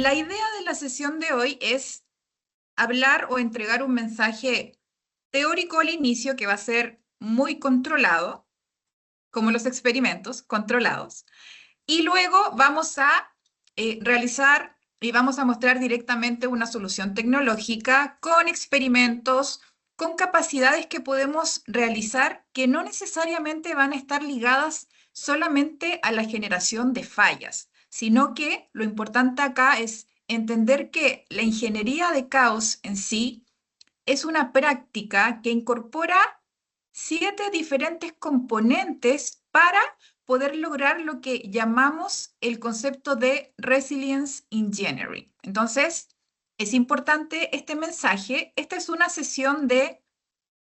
La idea de la sesión de hoy es hablar o entregar un mensaje teórico al inicio que va a ser muy controlado, como los experimentos controlados, y luego vamos a realizar y vamos a mostrar directamente una solución tecnológica con experimentos, con capacidades que podemos realizar que no necesariamente van a estar ligadas solamente a la generación de fallas, sino que lo importante acá es entender que la ingeniería de caos en sí es una práctica que incorpora 7 diferentes componentes para poder lograr lo que llamamos el concepto de Resilience Engineering. Entonces, es importante este mensaje. Esta es una sesión de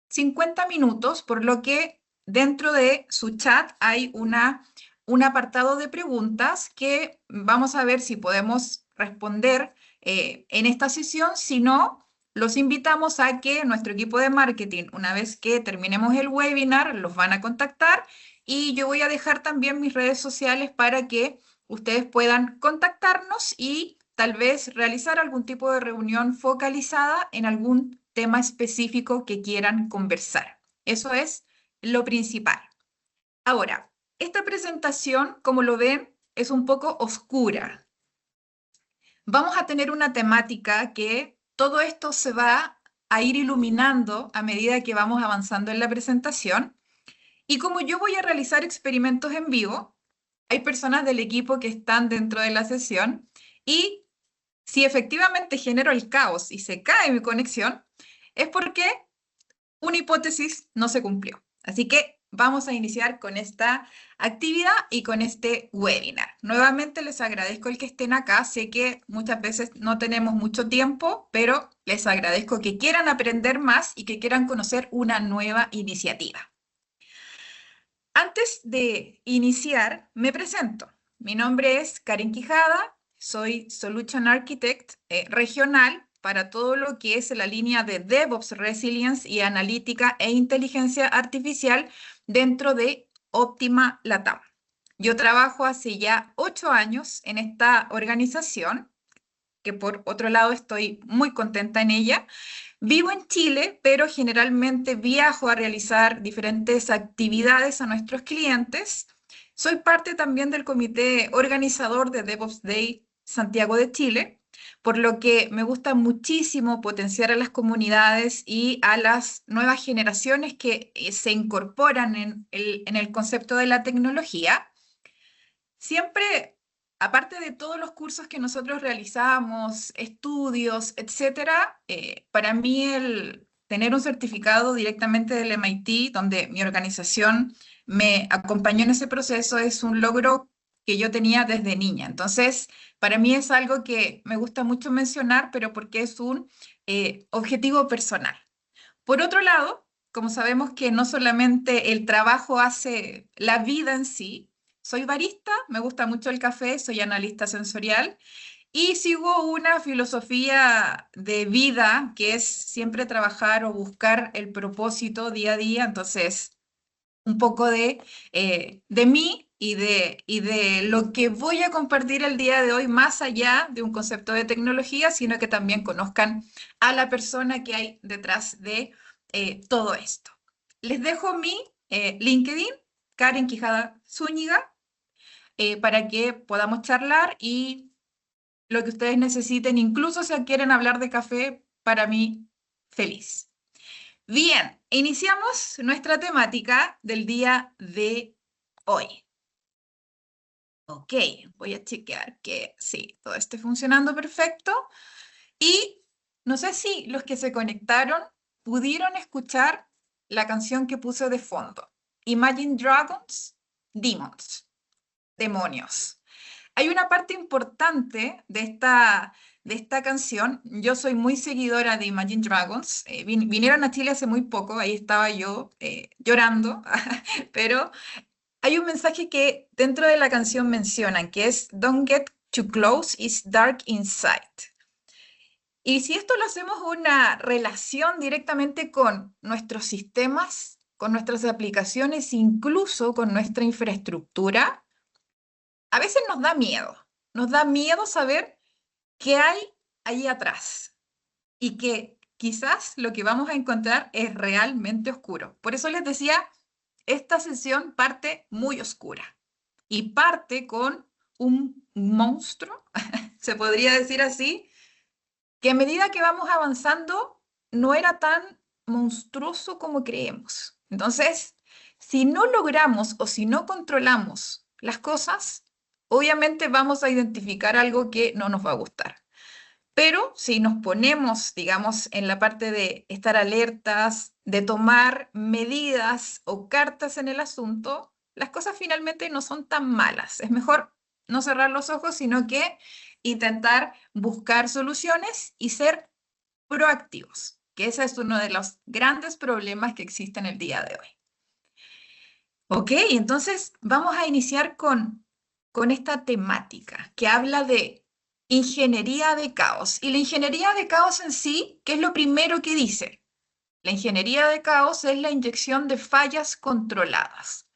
50 minutos, por lo que dentro de su chat hay un apartado de preguntas que vamos a ver si podemos responder en esta sesión. Si no, los invitamos a que nuestro equipo de marketing, una vez que terminemos el webinar, los van a contactar y yo voy a dejar también mis redes sociales para que ustedes puedan contactarnos y tal vez realizar algún tipo de reunión focalizada en algún tema específico que quieran conversar. Eso es lo principal. Ahora, esta presentación, como lo ven, es un poco oscura. Vamos a tener una temática que todo esto se va a ir iluminando a medida que vamos avanzando en la presentación. Y como yo voy a realizar experimentos en vivo, hay personas del equipo que están dentro de la sesión y si efectivamente genero el caos y se cae mi conexión, es porque una hipótesis no se cumplió. Así que vamos a iniciar con esta actividad y con este webinar. Nuevamente les agradezco el que estén acá. Sé que muchas veces no tenemos mucho tiempo, pero les agradezco que quieran aprender más y que quieran conocer una nueva iniciativa. Antes de iniciar, me presento. Mi nombre es Karen Quijada, soy Solution Architect regional para todo lo que es la línea de DevOps, Resilience y Analítica e Inteligencia Artificial dentro de Optima Latam. Yo trabajo hace ya 8 años en esta organización, que por otro lado estoy muy contenta en ella. Vivo en Chile, pero generalmente viajo a realizar diferentes actividades a nuestros clientes. Soy parte también del comité organizador de DevOps Day Santiago de Chile, por lo que me gusta muchísimo potenciar a las comunidades y a las nuevas generaciones que se incorporan en el concepto de la tecnología. Siempre, aparte de todos los cursos que nosotros realizamos, estudios, etcétera, para mí el tener un certificado directamente del MIT, donde mi organización me acompañó en ese proceso, es un logro que yo tenía desde niña. Entonces, para mí es algo que me gusta mucho mencionar, pero porque es un objetivo personal. Por otro lado, como sabemos que no solamente el trabajo hace la vida en sí, soy barista, me gusta mucho el café, soy analista sensorial y sigo una filosofía de vida que es siempre trabajar o buscar el propósito día a día. Entonces, un poco de mí y de lo que voy a compartir el día de hoy, más allá de un concepto de tecnología, sino que también conozcan a la persona que hay detrás de todo esto. Les dejo mi LinkedIn, Karen Quijada Zúñiga, para que podamos charlar y lo que ustedes necesiten, incluso si quieren hablar de café, para mí, feliz. Bien, iniciamos nuestra temática del día de hoy. Ok, voy a chequear que sí, todo esté funcionando perfecto. Y no sé si los que se conectaron pudieron escuchar la canción que puse de fondo. Imagine Dragons, Demons, demonios. Hay una parte importante de esta canción. Yo soy muy seguidora de Imagine Dragons. Vinieron a Chile hace muy poco, ahí estaba yo llorando, pero hay un mensaje que dentro de la canción mencionan, que es Don't get too close, it's dark inside. Y si esto lo hacemos una relación directamente con nuestros sistemas, con nuestras aplicaciones, incluso con nuestra infraestructura, a veces nos da miedo. Nos da miedo saber ¿qué hay ahí atrás? Y que quizás lo que vamos a encontrar es realmente oscuro. Por eso les decía, esta sesión parte muy oscura y parte con un monstruo, se podría decir así, que a medida que vamos avanzando no era tan monstruoso como creemos. Entonces, si no logramos o si no controlamos las cosas, obviamente vamos a identificar algo que no nos va a gustar. Pero si nos ponemos, digamos, en la parte de estar alertas, de tomar medidas o cartas en el asunto, las cosas finalmente no son tan malas. Es mejor no cerrar los ojos, sino que intentar buscar soluciones y ser proactivos, que ese es uno de los grandes problemas que existen el día de hoy. Ok, entonces vamos a iniciar con esta temática que habla de ingeniería de caos. Y la ingeniería de caos en sí, ¿qué es lo primero que dice? La ingeniería de caos es la inyección de fallas controladas.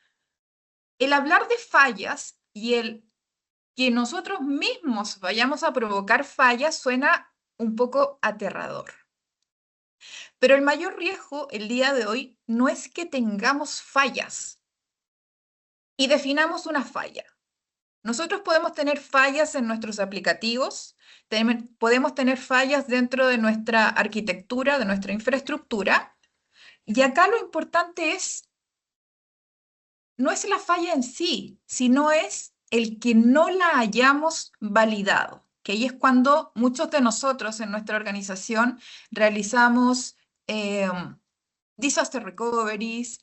El hablar de fallas y el que nosotros mismos vayamos a provocar fallas suena un poco aterrador. Pero el mayor riesgo el día de hoy no es que tengamos fallas y definamos una falla. Nosotros podemos tener fallas en nuestros aplicativos, podemos tener fallas dentro de nuestra arquitectura, de nuestra infraestructura, y acá lo importante no es la falla en sí, sino es el que no la hayamos validado, que ahí es cuando muchos de nosotros en nuestra organización realizamos disaster recoveries,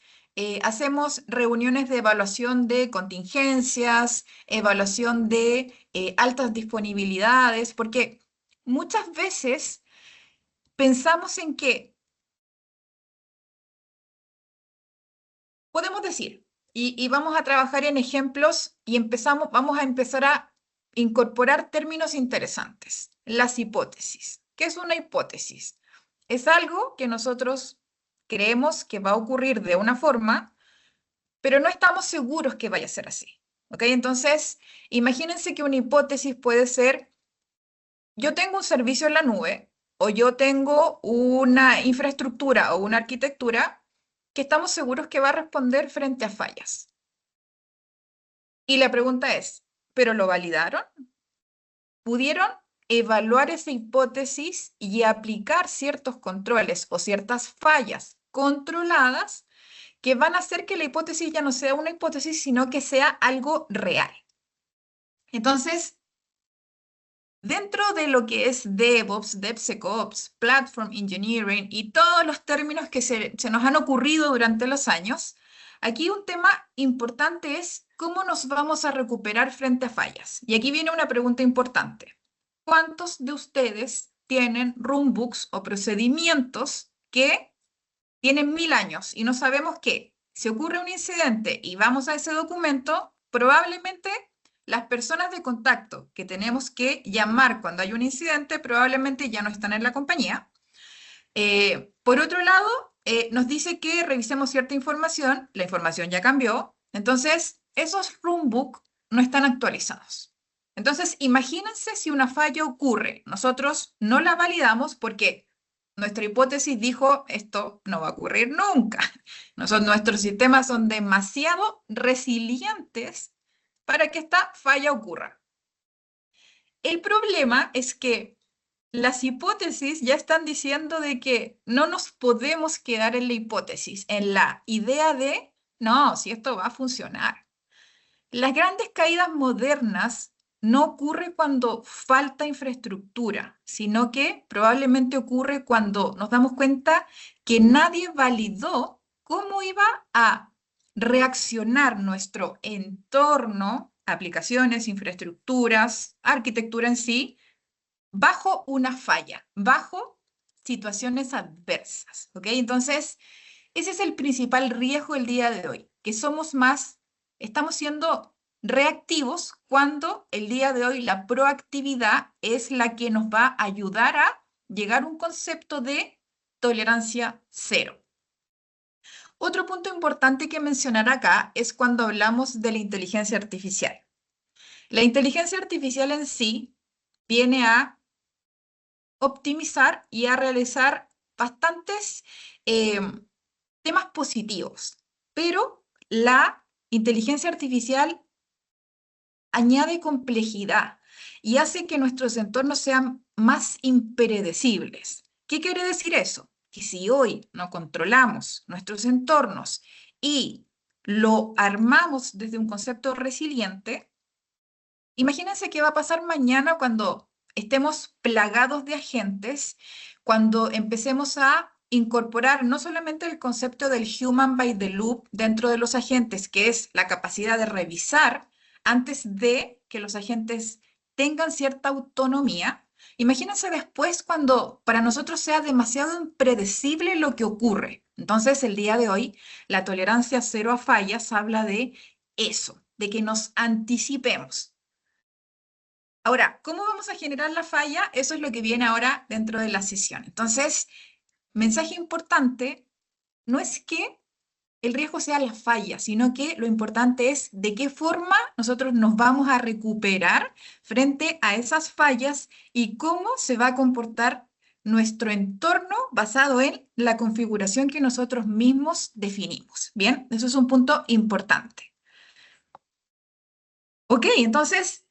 hacemos reuniones de evaluación de contingencias, evaluación de altas disponibilidades, porque muchas veces pensamos en que podemos decir, y vamos a trabajar en ejemplos y vamos a empezar a incorporar términos interesantes. Las hipótesis. ¿Qué es una hipótesis? Es algo que nosotros creemos que va a ocurrir de una forma, pero no estamos seguros que vaya a ser así. ¿Ok? Entonces, imagínense que una hipótesis puede ser, yo tengo un servicio en la nube o yo tengo una infraestructura o una arquitectura que estamos seguros que va a responder frente a fallas. Y la pregunta es, ¿pero lo validaron? ¿Pudieron evaluar esa hipótesis y aplicar ciertos controles o ciertas fallas controladas que van a hacer que la hipótesis ya no sea una hipótesis, sino que sea algo real? Entonces, dentro de lo que es DevOps, DevSecOps, Platform Engineering y todos los términos que se nos han ocurrido durante los años, aquí un tema importante es cómo nos vamos a recuperar frente a fallas. Y aquí viene una pregunta importante. ¿Cuántos de ustedes tienen runbooks o procedimientos que tienen 1000 años y no sabemos qué? Si ocurre un incidente y vamos a ese documento, probablemente las personas de contacto que tenemos que llamar cuando hay un incidente probablemente ya no están en la compañía. Por otro lado, nos dice que revisemos cierta información, la información ya cambió, entonces esos runbook no están actualizados. Entonces, imagínense si una falla ocurre, nosotros no la validamos porque nuestra hipótesis dijo esto no va a ocurrir nunca. Nuestros sistemas son demasiado resilientes para que esta falla ocurra. El problema es que las hipótesis ya están diciendo de que no nos podemos quedar en la hipótesis, en la idea de, no, si esto va a funcionar. Las grandes caídas modernas no ocurre cuando falta infraestructura, sino que probablemente ocurre cuando nos damos cuenta que nadie validó cómo iba a reaccionar nuestro entorno, aplicaciones, infraestructuras, arquitectura en sí, bajo una falla, bajo situaciones adversas. ¿Ok? Entonces, ese es el principal riesgo el día de hoy, que estamos siendo reactivos cuando el día de hoy la proactividad es la que nos va a ayudar a llegar a un concepto de tolerancia cero. Otro punto importante que mencionar acá es cuando hablamos de la inteligencia artificial. La inteligencia artificial en sí viene a optimizar y a realizar bastantes temas positivos. Pero la inteligencia artificial añade complejidad y hace que nuestros entornos sean más impredecibles. ¿Qué quiere decir eso? Que si hoy no controlamos nuestros entornos y lo armamos desde un concepto resiliente, imagínense qué va a pasar mañana cuando estemos plagados de agentes, cuando empecemos a incorporar no solamente el concepto del human by the loop dentro de los agentes, que es la capacidad de revisar antes de que los agentes tengan cierta autonomía. Imagínense después cuando para nosotros sea demasiado impredecible lo que ocurre. Entonces, el día de hoy, la tolerancia cero a fallas habla de eso, de que nos anticipemos. Ahora, ¿cómo vamos a generar la falla? Eso es lo que viene ahora dentro de la sesión. Entonces, mensaje importante, no es que el riesgo sea la falla, sino que lo importante es de qué forma nosotros nos vamos a recuperar frente a esas fallas y cómo se va a comportar nuestro entorno basado en la configuración que nosotros mismos definimos. Bien, eso es un punto importante. Ok, entonces,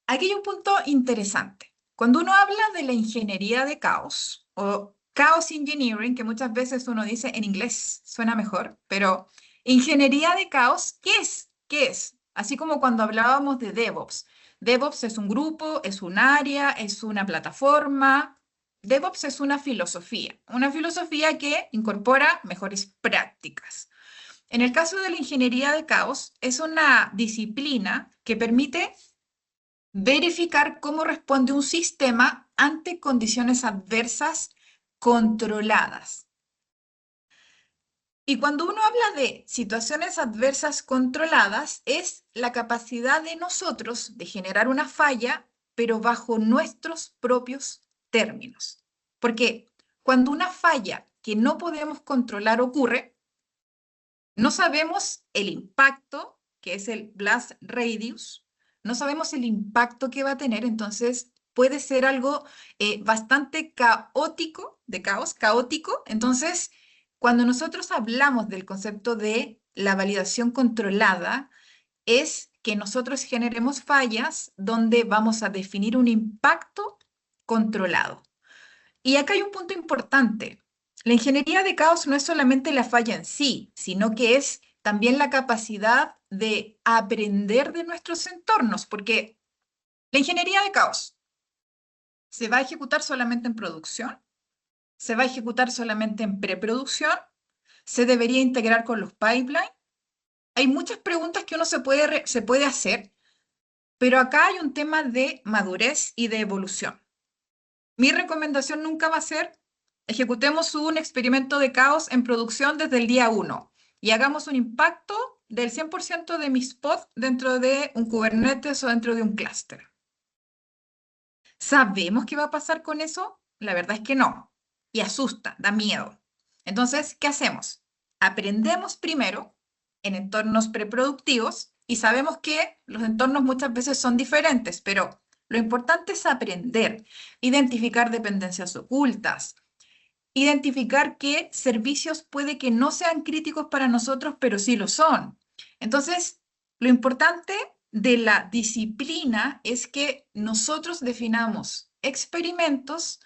aquí hay un punto interesante. Cuando uno habla de la ingeniería de caos o chaos engineering, que muchas veces uno dice en inglés, suena mejor, pero ingeniería de caos, ¿qué es? ¿Qué es? Así como cuando hablábamos de DevOps. DevOps es un grupo, es un área, es una plataforma. DevOps es una filosofía que incorpora mejores prácticas. En el caso de la ingeniería de caos, es una disciplina que permite verificar cómo responde un sistema ante condiciones adversas controladas. Y cuando uno habla de situaciones adversas controladas, es la capacidad de nosotros de generar una falla, pero bajo nuestros propios términos. Porque cuando una falla que no podemos controlar ocurre, no sabemos el impacto, que es el blast radius, no sabemos el impacto que va a tener, entonces puede ser algo bastante caótico, de caos, caótico. Entonces, cuando nosotros hablamos del concepto de la validación controlada, es que nosotros generemos fallas donde vamos a definir un impacto controlado. Y acá hay un punto importante. La ingeniería de caos no es solamente la falla en sí, sino que es también la capacidad de aprender de nuestros entornos, porque la ingeniería de caos se va a ejecutar solamente en producción, se va a ejecutar solamente en preproducción, se debería integrar con los pipelines. Hay muchas preguntas que uno se puede hacer, pero acá hay un tema de madurez y de evolución. Mi recomendación nunca va a ser ejecutemos un experimento de caos en producción desde el día 1 y hagamos un impacto del 100% de mis pods dentro de un Kubernetes o dentro de un clúster. ¿Sabemos qué va a pasar con eso? La verdad es que no. Y asusta, da miedo. Entonces, ¿qué hacemos? Aprendemos primero en entornos preproductivos y sabemos que los entornos muchas veces son diferentes, pero lo importante es aprender, identificar dependencias ocultas, identificar qué servicios puede que no sean críticos para nosotros, pero sí lo son. Entonces, lo importante de la disciplina es que nosotros definamos experimentos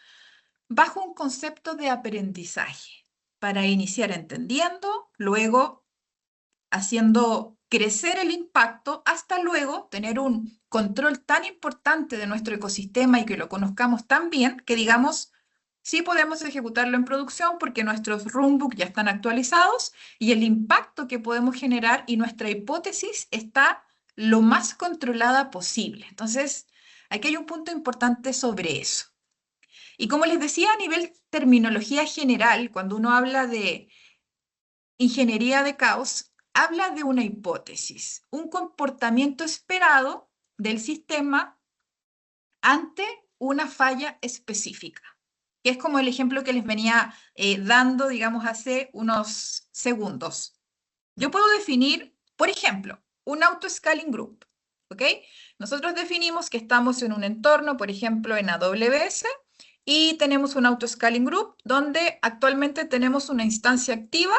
bajo un concepto de aprendizaje para iniciar entendiendo, luego haciendo crecer el impacto hasta luego tener un control tan importante de nuestro ecosistema y que lo conozcamos tan bien que digamos, sí podemos ejecutarlo en producción porque nuestros runbook ya están actualizados y el impacto que podemos generar y nuestra hipótesis está lo más controlada posible. Entonces, aquí hay un punto importante sobre eso. Y como les decía, a nivel terminología general, cuando uno habla de ingeniería de caos, habla de una hipótesis, un comportamiento esperado del sistema ante una falla específica, que es como el ejemplo que les venía dando, digamos, hace unos segundos. Yo puedo definir, por ejemplo, un auto-scaling group, ¿ok? Nosotros definimos que estamos en un entorno, por ejemplo, en AWS, y tenemos un auto-scaling group donde actualmente tenemos una instancia activa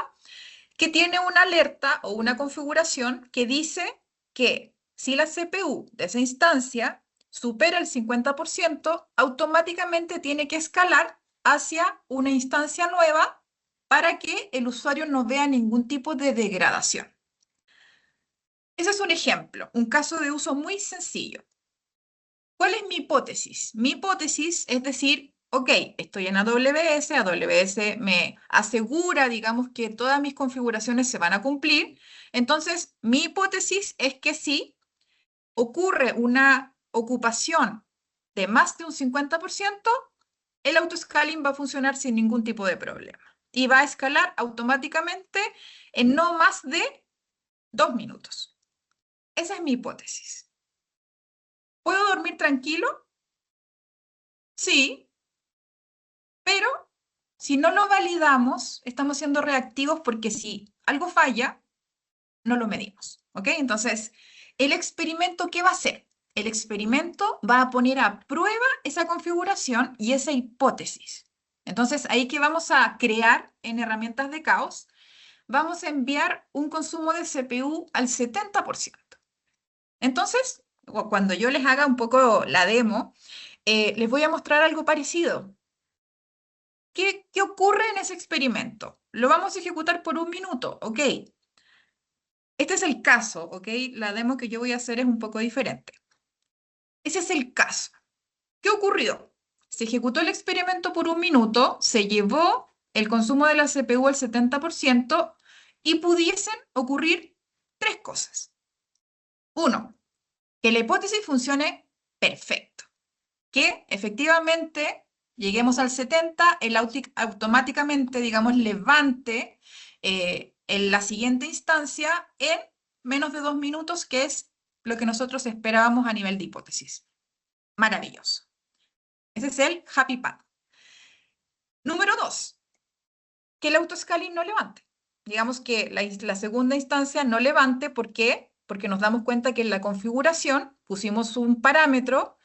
que tiene una alerta o una configuración que dice que si la CPU de esa instancia supera el 50%, automáticamente tiene que escalar hacia una instancia nueva para que el usuario no vea ningún tipo de degradación. Ese es un ejemplo, un caso de uso muy sencillo. ¿Cuál es mi hipótesis? Mi hipótesis es decir, ok, estoy en AWS, AWS me asegura, digamos, que todas mis configuraciones se van a cumplir. Entonces, mi hipótesis es que si ocurre una ocupación de más de un 50%, el autoscaling va a funcionar sin ningún tipo de problema y va a escalar automáticamente en no más de 2 minutos. Esa es mi hipótesis. ¿Puedo dormir tranquilo? Sí, pero si no lo validamos, estamos siendo reactivos porque si algo falla, no lo medimos. ¿Ok? Entonces, ¿el experimento qué va a hacer? El experimento va a poner a prueba esa configuración y esa hipótesis. Entonces, ahí que vamos a crear en herramientas de caos, vamos a enviar un consumo de CPU al 70%. Entonces, cuando yo les haga un poco la demo, les voy a mostrar algo parecido. ¿Qué ocurre en ese experimento? Lo vamos a ejecutar por 1 minuto, ¿ok? Este es el caso, ¿ok? La demo que yo voy a hacer es un poco diferente. Ese es el caso. ¿Qué ocurrió? Se ejecutó el experimento por 1 minuto, se llevó el consumo de la CPU al 70% y pudiesen ocurrir 3 cosas. Uno, que la hipótesis funcione perfecto. Que efectivamente lleguemos al 70, el automáticamente, digamos, levante en la siguiente instancia en menos de 2 minutos, que es lo que nosotros esperábamos a nivel de hipótesis. Maravilloso. Ese es el happy path. Número 2, que el autoscaling no levante. Digamos que la segunda instancia no levante, ¿por qué? Porque nos damos cuenta que en la configuración pusimos un parámetro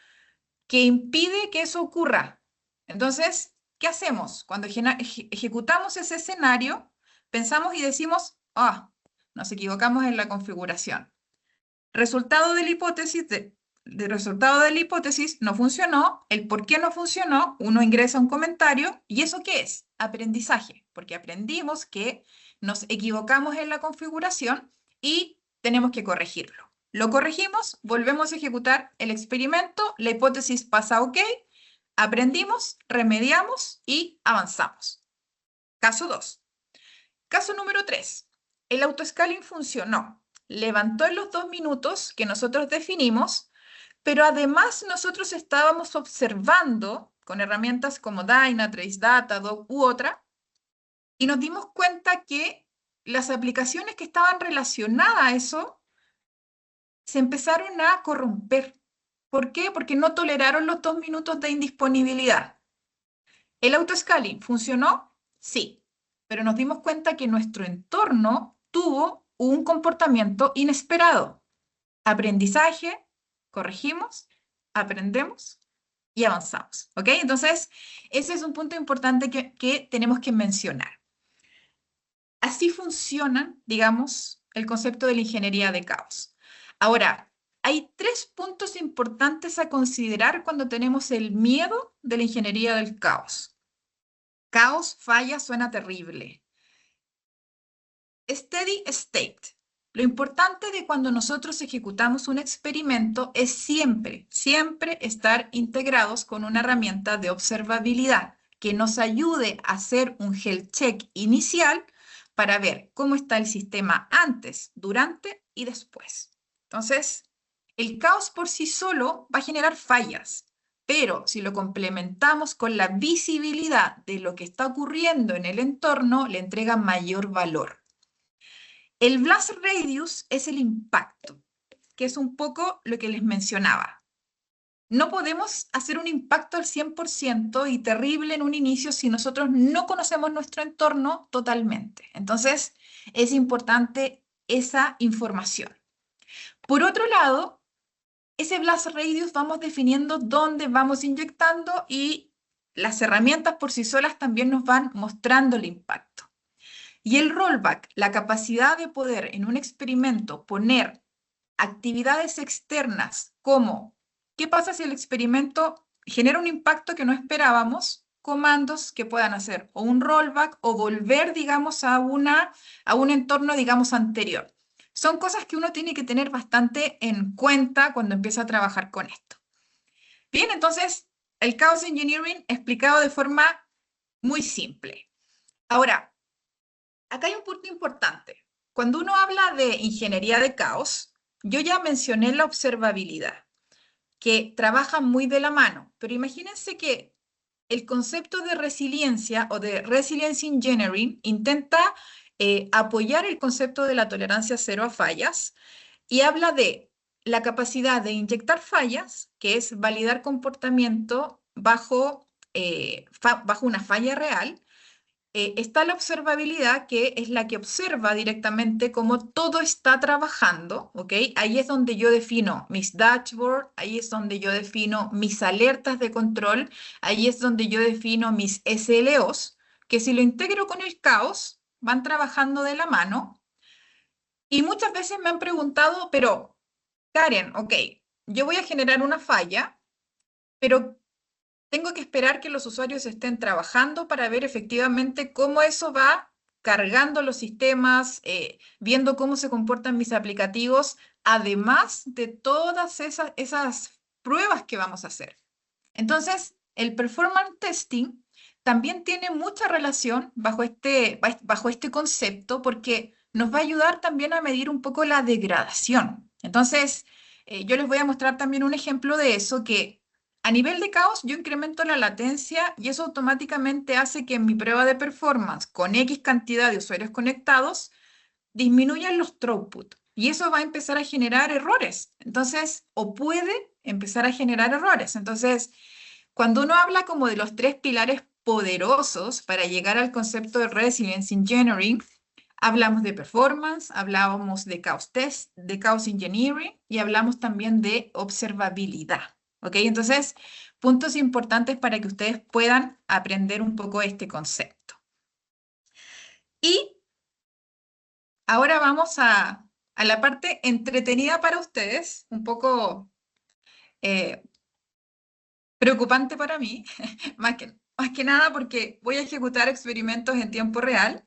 que impide que eso ocurra. Entonces, ¿qué hacemos? Cuando ejecutamos ese escenario, pensamos y decimos, ah, nos equivocamos en la configuración. Resultado de la hipótesis, resultado de la hipótesis no funcionó. El por qué no funcionó, uno ingresa un comentario. ¿Y eso qué es? Aprendizaje, porque aprendimos que nos equivocamos en la configuración y tenemos que corregirlo. Lo corregimos, volvemos a ejecutar el experimento, la hipótesis pasa ok, aprendimos, remediamos y avanzamos. Caso 2. Caso número 3. El autoscaling funcionó. Levantó en los 2 minutos que nosotros definimos, pero además nosotros estábamos observando con herramientas como Dynatrace, Datadog u otra, y nos dimos cuenta que las aplicaciones que estaban relacionadas a eso se empezaron a corromper. ¿Por qué? Porque no toleraron los 2 minutos de indisponibilidad. ¿El autoscaling funcionó? Sí, pero nos dimos cuenta que nuestro entorno tuvo un comportamiento inesperado. Aprendizaje, corregimos, aprendemos y avanzamos. ¿Ok? Entonces, ese es un punto importante que tenemos que mencionar. Así funciona, digamos, el concepto de la ingeniería de caos. Ahora, hay 3 puntos importantes a considerar cuando tenemos el miedo de la ingeniería del caos. Caos, falla, suena terrible. Steady state. Lo importante de cuando nosotros ejecutamos un experimento es siempre, siempre estar integrados con una herramienta de observabilidad que nos ayude a hacer un health check inicial para ver cómo está el sistema antes, durante y después. Entonces, el caos por sí solo va a generar fallas, pero si lo complementamos con la visibilidad de lo que está ocurriendo en el entorno, le entrega mayor valor. El blast radius es el impacto, que es un poco lo que les mencionaba. No podemos hacer un impacto al 100% y terrible en un inicio si nosotros no conocemos nuestro entorno totalmente. Entonces, es importante esa información. Por otro lado, ese blast radius vamos definiendo dónde vamos inyectando y las herramientas por sí solas también nos van mostrando el impacto. Y el rollback, la capacidad de poder en un experimento poner actividades externas como ¿qué pasa si el experimento genera un impacto que no esperábamos? Comandos que puedan hacer o un rollback o volver, digamos, a un entorno, digamos, anterior. Son cosas que uno tiene que tener bastante en cuenta cuando empieza a trabajar con esto. Bien, entonces, el Chaos Engineering explicado de forma muy simple. Ahora, acá hay un punto importante. Cuando uno habla de ingeniería de caos, yo ya mencioné la observabilidad, que trabaja muy de la mano, pero imagínense que el concepto de resiliencia o de resilience engineering intenta apoyar el concepto de la tolerancia cero a fallas y habla de la capacidad de inyectar fallas, que es validar comportamiento bajo una falla real. Está la observabilidad, que es la que observa directamente cómo todo está trabajando, ¿ok? Ahí es donde yo defino mis dashboards, ahí es donde yo defino mis alertas de control, ahí es donde yo defino mis SLOs, que si lo integro con el caos, van trabajando de la mano. Y muchas veces me han preguntado, pero Karen, ok, yo voy a generar una falla, pero tengo que esperar que los usuarios estén trabajando para ver efectivamente cómo eso va cargando los sistemas, viendo cómo se comportan mis aplicativos, además de todas esas pruebas que vamos a hacer. Entonces, el performance testing también tiene mucha relación bajo este concepto porque nos va a ayudar también a medir un poco la degradación. Entonces, yo les voy a mostrar también un ejemplo de eso que a nivel de caos yo incremento la latencia y eso automáticamente hace que en mi prueba de performance con X cantidad de usuarios conectados disminuyan los throughput y eso va a empezar a generar errores. Entonces, o puede empezar a generar errores. Entonces, cuando uno habla como de los tres pilares poderosos para llegar al concepto de Resilience Engineering, hablamos de performance, hablábamos de chaos test, de chaos engineering y hablamos también de observabilidad. ¿Ok? Entonces, puntos importantes para que ustedes puedan aprender un poco este concepto. Y ahora vamos a la parte entretenida para ustedes, un poco eh, preocupante para mí, más que nada porque voy a ejecutar experimentos en tiempo real.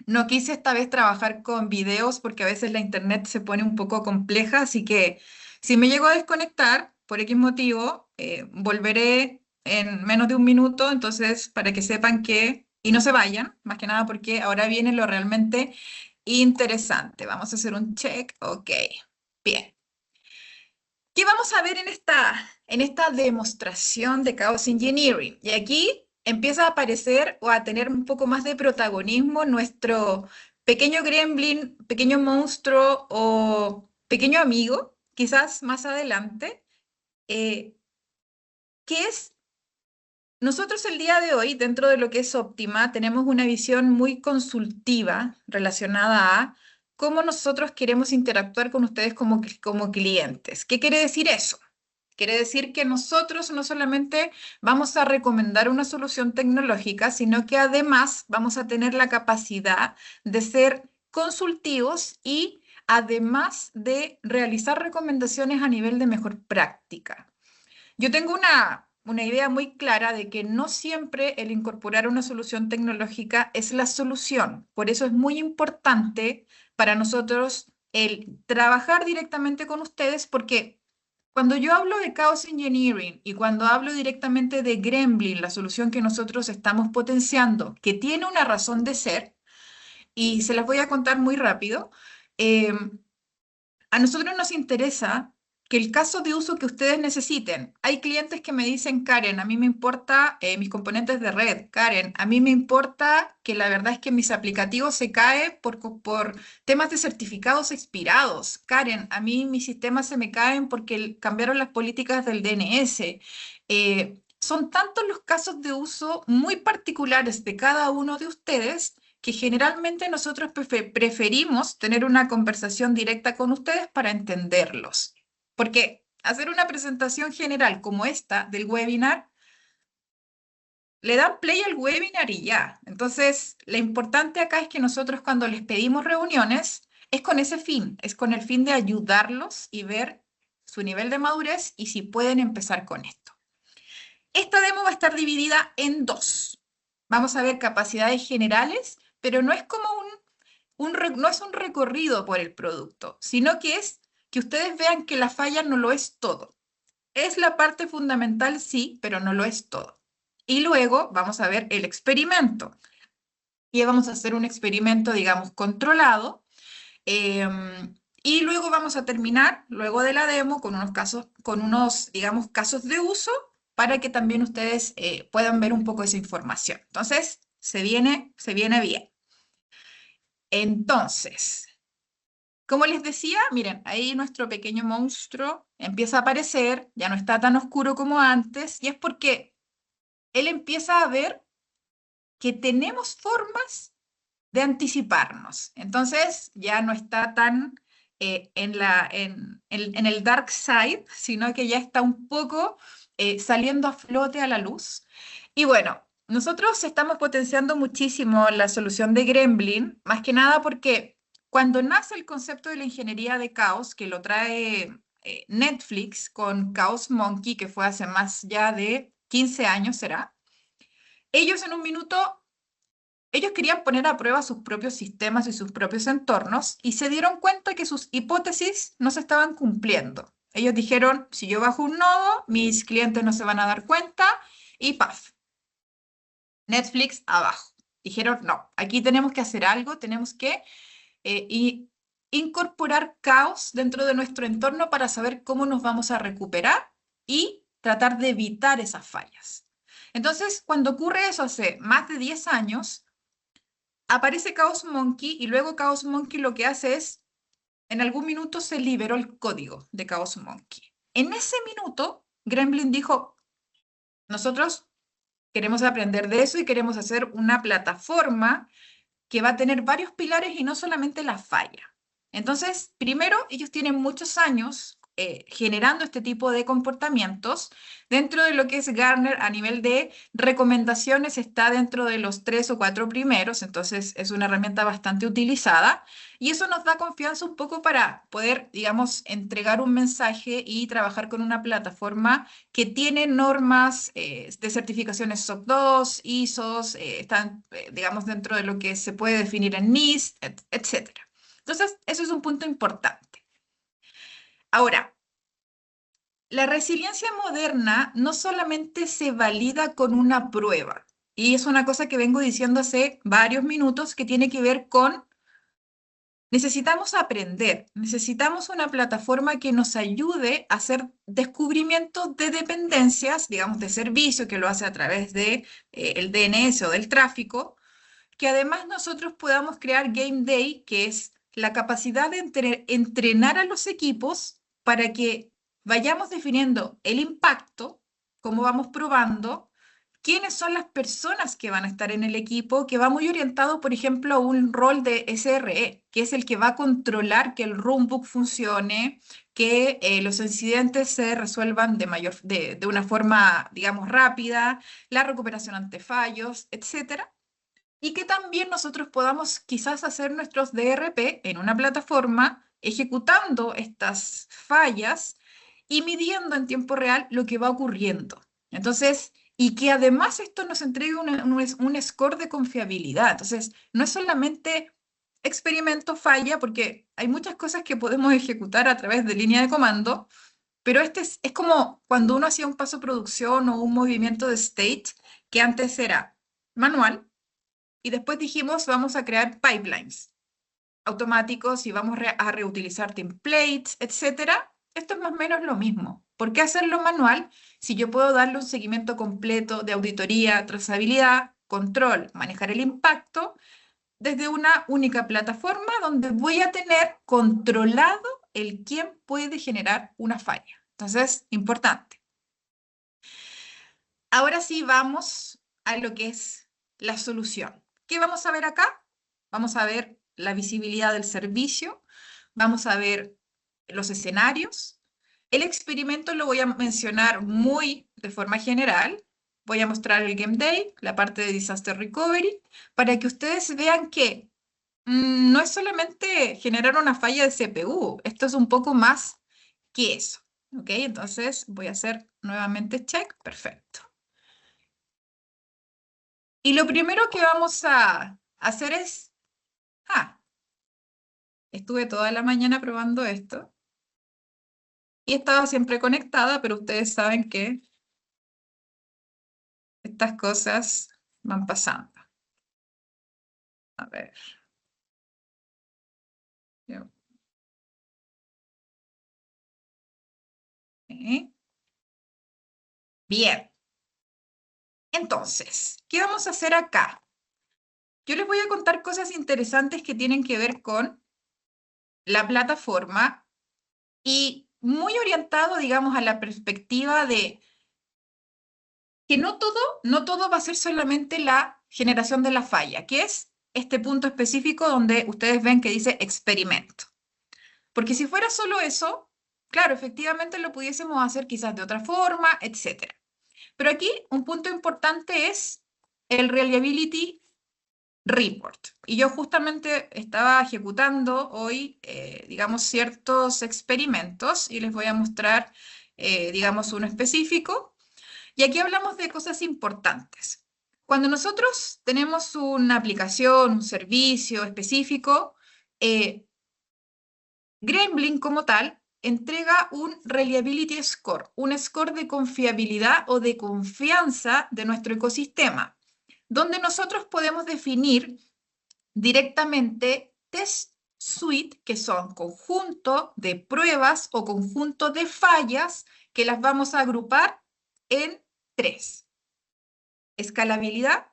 No quise esta vez trabajar con videos porque a veces la internet se pone un poco compleja, así que si me llego a desconectar por X motivo, volveré en menos de un minuto, entonces para que sepan que, y no se vayan, más que nada porque ahora viene lo realmente interesante. Vamos a hacer un check, ok, bien. ¿Qué vamos a ver en esta demostración de Chaos Engineering? Y aquí empieza a aparecer o a tener un poco más de protagonismo nuestro pequeño gremlin, pequeño monstruo o pequeño amigo, quizás más adelante, eh, que es, nosotros el día de hoy, dentro de lo que es Optima, tenemos una visión muy consultiva relacionada a cómo nosotros queremos interactuar con ustedes como clientes. ¿Qué quiere decir eso? Quiere decir que nosotros no solamente vamos a recomendar una solución tecnológica, sino que además vamos a tener la capacidad de ser consultivos y además de realizar recomendaciones a nivel de mejor práctica. Yo tengo una idea muy clara de que no siempre el incorporar una solución tecnológica es la solución. Por eso es muy importante para nosotros el trabajar directamente con ustedes porque cuando yo hablo de Chaos Engineering y cuando hablo directamente de Gremlin, la solución que nosotros estamos potenciando, que tiene una razón de ser, y se las voy a contar muy rápido, eh, a nosotros nos interesa que el caso de uso que ustedes necesiten. Hay clientes que me dicen, Karen, a mí me importa mis componentes de red. Karen, a mí me importa que la verdad es que mis aplicativos se caen por temas de certificados expirados. Karen, a mí mis sistemas se me caen porque cambiaron las políticas del DNS. Son tantos los casos de uso muy particulares de cada uno de ustedes que generalmente nosotros preferimos tener una conversación directa con ustedes para entenderlos. Porque hacer una presentación general como esta del webinar le dan play al webinar y ya. Entonces, lo importante acá es que nosotros cuando les pedimos reuniones, es con ese fin, es con el fin de ayudarlos y ver su nivel de madurez y si pueden empezar con esto. Esta demo va a estar dividida en dos. Vamos a ver capacidades generales, pero no es como no es un recorrido por el producto, sino que es que ustedes vean que la falla no lo es todo. Es la parte fundamental, sí, pero no lo es todo. Y luego vamos a ver el experimento. Y vamos a hacer un experimento, digamos, controlado. Y luego vamos a terminar, luego de la demo, con unos casos, con unos, digamos, casos de uso para que también ustedes puedan ver un poco esa información. Entonces, se viene bien. Entonces, como les decía, miren, ahí nuestro pequeño monstruo empieza a aparecer, ya no está tan oscuro como antes, y es porque él empieza a ver que tenemos formas de anticiparnos. Entonces ya no está tan en el dark side, sino que ya está un poco saliendo a flote a la luz. Y bueno, nosotros estamos potenciando muchísimo la solución de Gremlin, más que nada porque cuando nace el concepto de la ingeniería de caos, que lo trae Netflix con Chaos Monkey, que fue hace más ya de 15 años, será, ellos en un minuto ellos querían poner a prueba sus propios sistemas y sus propios entornos y se dieron cuenta que sus hipótesis no se estaban cumpliendo. Ellos dijeron, si yo bajo un nodo, mis clientes no se van a dar cuenta y ¡paf! Netflix abajo. Dijeron, no, aquí tenemos que hacer algo, tenemos que incorporar caos dentro de nuestro entorno para saber cómo nos vamos a recuperar y tratar de evitar esas fallas. Entonces, cuando ocurre eso hace más de 10 años, aparece Chaos Monkey y luego Chaos Monkey lo que hace es, en algún minuto se liberó el código de Chaos Monkey. En ese minuto, Gremlin dijo, nosotros queremos aprender de eso y queremos hacer una plataforma que va a tener varios pilares y no solamente la falla. Entonces, primero, ellos tienen muchos años generando este tipo de comportamientos. Dentro de lo que es Gartner, a nivel de recomendaciones, está dentro de los 3 o 4 primeros, entonces es una herramienta bastante utilizada. Y eso nos da confianza un poco para poder, digamos, entregar un mensaje y trabajar con una plataforma que tiene normas de certificaciones SOC 2, ISOs, están, digamos, dentro de lo que se puede definir en NIST, etcétera. Entonces, eso es un punto importante. Ahora, la resiliencia moderna no solamente se valida con una prueba, y es una cosa que vengo diciendo hace varios minutos que tiene que ver con necesitamos aprender, necesitamos una plataforma que nos ayude a hacer descubrimientos de dependencias, digamos, de servicio, que lo hace a través de el DNS o del tráfico, que además nosotros podamos crear Game Day, que es la capacidad de entrenar a los equipos para que vayamos definiendo el impacto, cómo vamos probando, quiénes son las personas que van a estar en el equipo, que va muy orientado, por ejemplo, a un rol de SRE, que es el que va a controlar que el runbook funcione, que los incidentes se resuelvan de una forma, digamos, rápida, la recuperación ante fallos, etcétera. Y que también nosotros podamos quizás hacer nuestros DRP en una plataforma ejecutando estas fallas y midiendo en tiempo real lo que va ocurriendo. Entonces, y que además esto nos entregue un score de confiabilidad. Entonces, no es solamente experimento falla, porque hay muchas cosas que podemos ejecutar a través de línea de comando, pero este es como cuando uno hacía un paso producción o un movimiento de state que antes era manual y después dijimos vamos a crear pipelines automáticos y vamos a reutilizar templates, etcétera. Esto es más o menos lo mismo. ¿Por qué hacerlo manual si yo puedo darle un seguimiento completo de auditoría, trazabilidad, control, manejar el impacto desde una única plataforma donde voy a tener controlado el quién puede generar una falla? Entonces, importante. Ahora sí vamos a lo que es la solución. ¿Qué vamos a ver acá? Vamos a ver la visibilidad del servicio, vamos a ver los escenarios. El experimento lo voy a mencionar muy de forma general, voy a mostrar el Game Day, la parte de Disaster Recovery, para que ustedes vean que no es solamente generar una falla de CPU, esto es un poco más que eso. ¿Ok? Entonces voy a hacer nuevamente check, perfecto. Y lo primero que vamos a hacer es, estuve toda la mañana probando esto y estaba siempre conectada, pero ustedes saben que estas cosas van pasando. A ver. Ok. Bien. Entonces, ¿qué vamos a hacer acá? Yo les voy a contar cosas interesantes que tienen que ver con la plataforma y muy orientado, digamos, a la perspectiva de que no todo va a ser solamente la generación de la falla, que es este punto específico donde ustedes ven que dice experimento. Porque si fuera solo eso, claro, efectivamente lo pudiésemos hacer quizás de otra forma, etc. Pero aquí un punto importante es el Reliability Report. Y yo justamente estaba ejecutando hoy, digamos, ciertos experimentos y les voy a mostrar, digamos, uno específico. Y aquí hablamos de cosas importantes. Cuando nosotros tenemos una aplicación, un servicio específico, Gremlin como tal entrega un Reliability Score, un score de confiabilidad o de confianza de nuestro ecosistema, donde nosotros podemos definir directamente test suite, que son conjunto de pruebas o conjunto de fallas que las vamos a agrupar en tres: escalabilidad,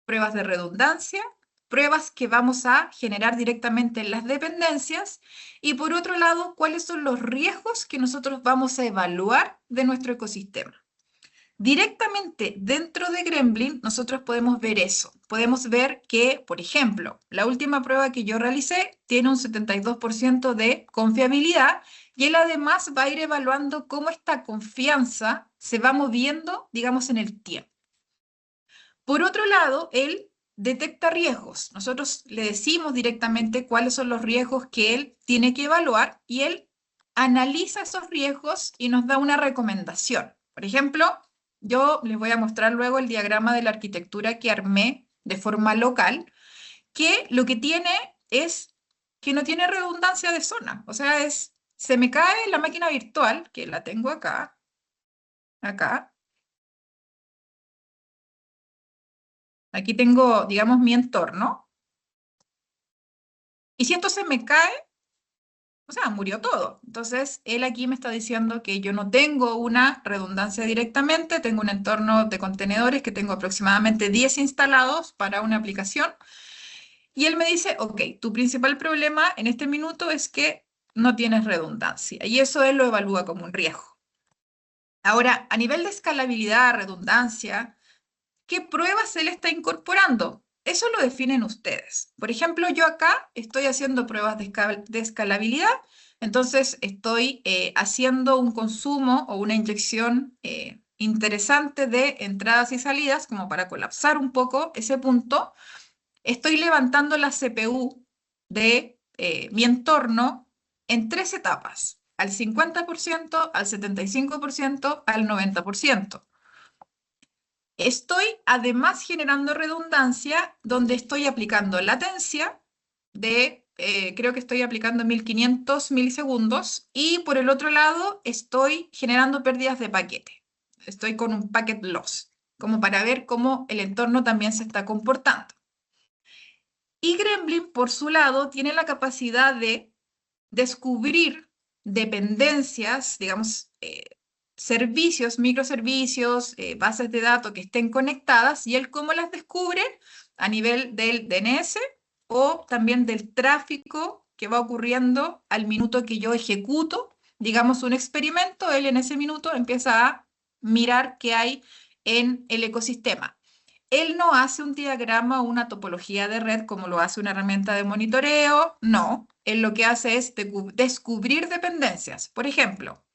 pruebas de redundancia, pruebas que vamos a generar directamente en las dependencias, y por otro lado, cuáles son los riesgos que nosotros vamos a evaluar de nuestro ecosistema. Directamente dentro de Gremlin, nosotros podemos ver eso. Podemos ver que, por ejemplo, la última prueba que yo realicé tiene un 72% de confiabilidad y él además va a ir evaluando cómo esta confianza se va moviendo, digamos, en el tiempo. Por otro lado, él detecta riesgos. Nosotros le decimos directamente cuáles son los riesgos que él tiene que evaluar y él analiza esos riesgos y nos da una recomendación. Por ejemplo, yo les voy a mostrar luego el diagrama de la arquitectura que armé de forma local, que lo que tiene es que no tiene redundancia de zona. O sea, se me cae la máquina virtual, que la tengo acá, acá. Aquí tengo, digamos, mi entorno. Y si esto se me cae, o sea, murió todo. Entonces, él aquí me está diciendo que yo no tengo una redundancia directamente, tengo un entorno de contenedores que tengo aproximadamente 10 instalados para una aplicación. Y él me dice, ok, tu principal problema en este minuto es que no tienes redundancia. Y eso él lo evalúa como un riesgo. Ahora, a nivel de escalabilidad, redundancia, ¿qué pruebas él está incorporando? Eso lo definen ustedes. Por ejemplo, yo acá estoy haciendo pruebas de escalabilidad, entonces estoy haciendo un consumo o una inyección interesante de entradas y salidas como para colapsar un poco ese punto. Estoy levantando la CPU de mi entorno en tres etapas: al 50%, al 75%, al 90%. Estoy además generando redundancia donde estoy aplicando latencia creo que estoy aplicando 1500 milisegundos, y por el otro lado estoy generando pérdidas de paquete. Estoy con un packet loss, como para ver cómo el entorno también se está comportando. Y Gremlin, por su lado, tiene la capacidad de descubrir dependencias, digamos, servicios, microservicios, bases de datos que estén conectadas, y él cómo las descubre a nivel del DNS o también del tráfico que va ocurriendo al minuto que yo ejecuto, digamos, un experimento. Él en ese minuto empieza a mirar qué hay en el ecosistema. Él no hace un diagrama o una topología de red como lo hace una herramienta de monitoreo, no. Él lo que hace es descubrir dependencias. Por ejemplo,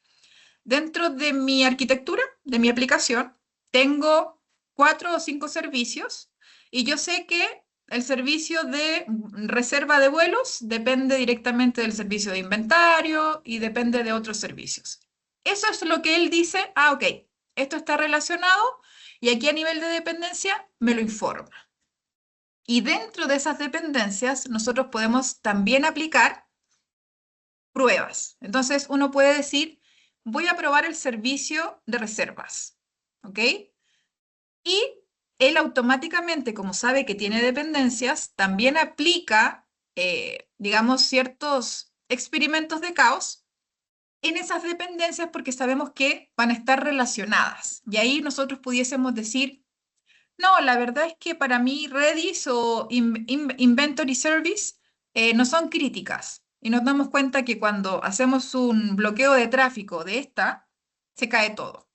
dentro de mi arquitectura, de mi aplicación, tengo 4 o 5 servicios y yo sé que el servicio de reserva de vuelos depende directamente del servicio de inventario y depende de otros servicios. Eso es lo que él dice, ah, ok, esto está relacionado y aquí a nivel de dependencia me lo informa. Y dentro de esas dependencias nosotros podemos también aplicar pruebas. Entonces uno puede decir, voy a probar el servicio de reservas, ¿ok? Y él automáticamente, como sabe que tiene dependencias, también aplica, digamos, ciertos experimentos de caos en esas dependencias porque sabemos que van a estar relacionadas. Y ahí nosotros pudiésemos decir, no, la verdad es que para mí Redis o Inventory Service no son críticas. Y nos damos cuenta que cuando hacemos un bloqueo de tráfico de esta, se cae todo.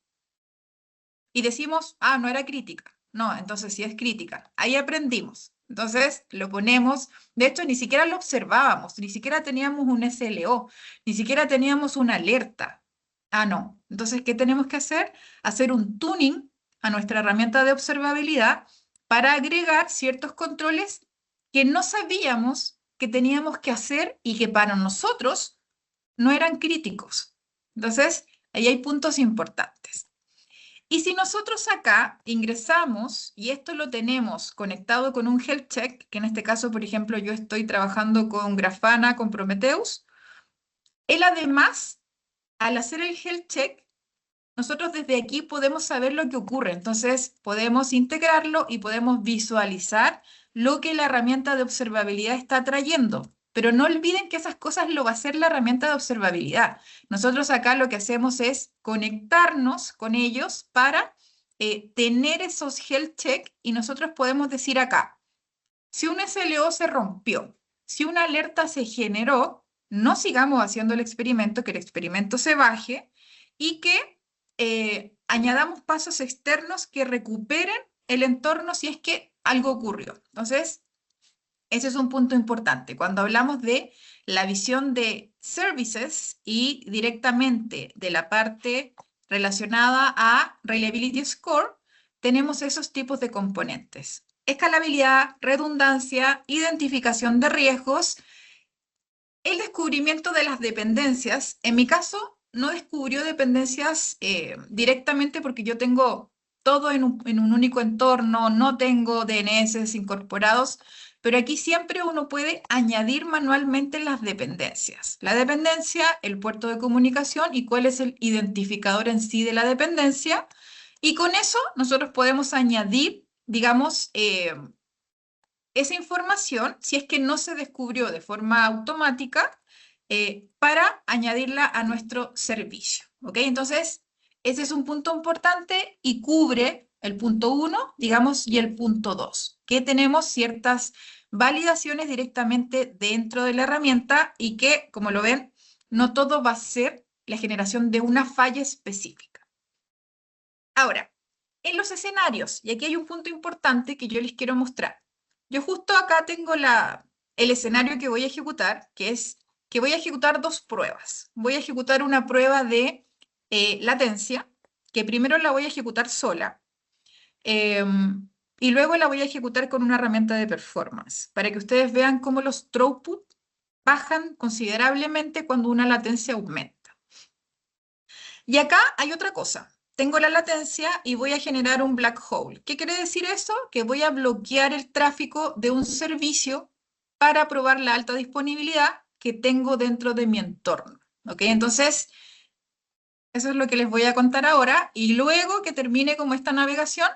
Y decimos, ah, no era crítica. No, entonces sí es crítica. Ahí aprendimos. Entonces lo ponemos, de hecho ni siquiera lo observábamos, ni siquiera teníamos un SLO, ni siquiera teníamos una alerta. Ah, no. Entonces, ¿qué tenemos que hacer? Hacer un tuning a nuestra herramienta de observabilidad para agregar ciertos controles que no sabíamos que teníamos que hacer y que para nosotros no eran críticos. Entonces, ahí hay puntos importantes. Y si nosotros acá ingresamos, y esto lo tenemos conectado con un health check, que en este caso, por ejemplo, yo estoy trabajando con Grafana, con Prometheus, él además, al hacer el health check, nosotros desde aquí podemos saber lo que ocurre. Entonces, podemos integrarlo y podemos visualizar lo que la herramienta de observabilidad está trayendo. Pero no olviden que esas cosas lo va a hacer la herramienta de observabilidad. Nosotros acá lo que hacemos es conectarnos con ellos para tener esos health check y nosotros podemos decir acá, si un SLO se rompió, si una alerta se generó, no sigamos haciendo el experimento, que el experimento se baje y que añadamos pasos externos que recuperen el entorno si es que algo ocurrió. Entonces, ese es un punto importante. Cuando hablamos de la visión de services y directamente de la parte relacionada a Reliability Score, tenemos esos tipos de componentes. Escalabilidad, redundancia, identificación de riesgos, el descubrimiento de las dependencias. En mi caso, no descubrió dependencias directamente porque yo tengo todo en un único entorno, no tengo DNS incorporados, pero aquí siempre uno puede añadir manualmente las dependencias. La dependencia, el puerto de comunicación y cuál es el identificador en sí de la dependencia. Y con eso nosotros podemos añadir, digamos, esa información, si es que no se descubrió de forma automática, para añadirla a nuestro servicio. ¿Ok? Entonces, ese es un punto importante y cubre el punto 1, digamos, y el punto 2, que tenemos ciertas validaciones directamente dentro de la herramienta y que, como lo ven, no todo va a ser la generación de una falla específica. Ahora, en los escenarios, y aquí hay un punto importante que yo les quiero mostrar. Yo justo acá tengo el escenario que voy a ejecutar, que es que voy a ejecutar dos pruebas. Voy a ejecutar una prueba de latencia, que primero la voy a ejecutar sola, y luego la voy a ejecutar con una herramienta de performance, para que ustedes vean cómo los throughput bajan considerablemente cuando una latencia aumenta. Y acá hay otra cosa. Tengo la latencia y voy a generar un black hole. ¿Qué quiere decir eso? Que voy a bloquear el tráfico de un servicio para probar la alta disponibilidad que tengo dentro de mi entorno. ¿Ok? Entonces, eso es lo que les voy a contar ahora y luego que termine como esta navegación,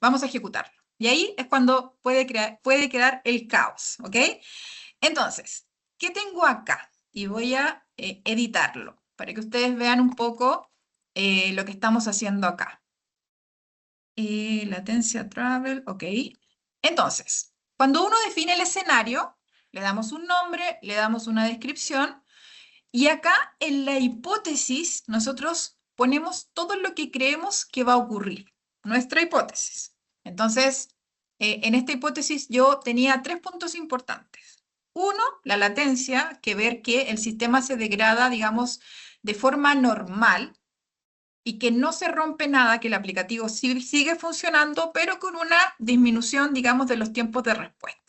vamos a ejecutarlo. Y ahí es cuando puede quedar el caos. ¿Ok? Entonces, ¿qué tengo acá? Y voy a editarlo para que ustedes vean un poco lo que estamos haciendo acá. Latencia travel, ok. Entonces, cuando uno define el escenario, le damos un nombre, le damos una descripción, y acá en la hipótesis nosotros ponemos todo lo que creemos que va a ocurrir, nuestra hipótesis. Entonces, en esta hipótesis yo tenía 3 puntos importantes. Uno, la latencia, que ver que el sistema se degrada, digamos, de forma normal, y que no se rompe nada, que el aplicativo sigue funcionando, pero con una disminución, digamos, de los tiempos de respuesta.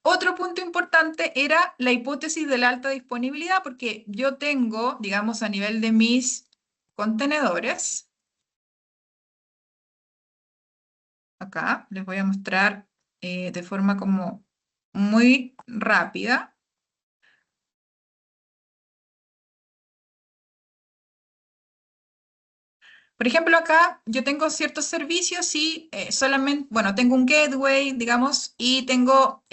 Otro punto importante era la hipótesis de la alta disponibilidad, porque yo tengo, digamos, a nivel de mis contenedores, acá les voy a mostrar de forma como muy rápida. Por ejemplo, acá yo tengo ciertos servicios y solamente, bueno, tengo un gateway, digamos, y tengo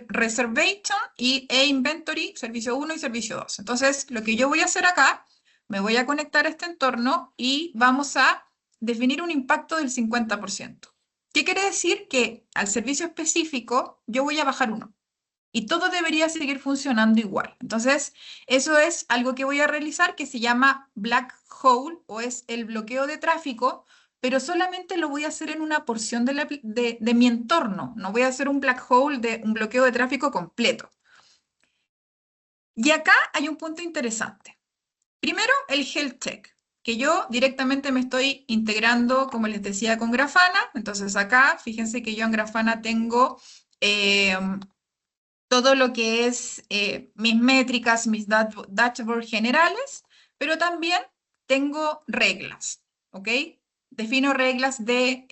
reservation e inventory, servicio 1 y servicio 2. Entonces, lo que yo voy a hacer acá, me voy a conectar a este entorno y vamos a definir un impacto del 50%. ¿Qué quiere decir? Que al servicio específico yo voy a bajar 1 y todo debería seguir funcionando igual. Entonces, eso es algo que voy a realizar que se llama black hole o es el bloqueo de tráfico, pero solamente lo voy a hacer en una porción de mi entorno. No voy a hacer un black hole de un bloqueo de tráfico completo. Y acá hay un punto interesante. Primero, el health check, que yo directamente me estoy integrando, como les decía, con Grafana. Entonces acá, fíjense que yo en Grafana tengo todo lo que es mis métricas, mis dashboards generales, pero también tengo reglas, ¿ok? Defino reglas de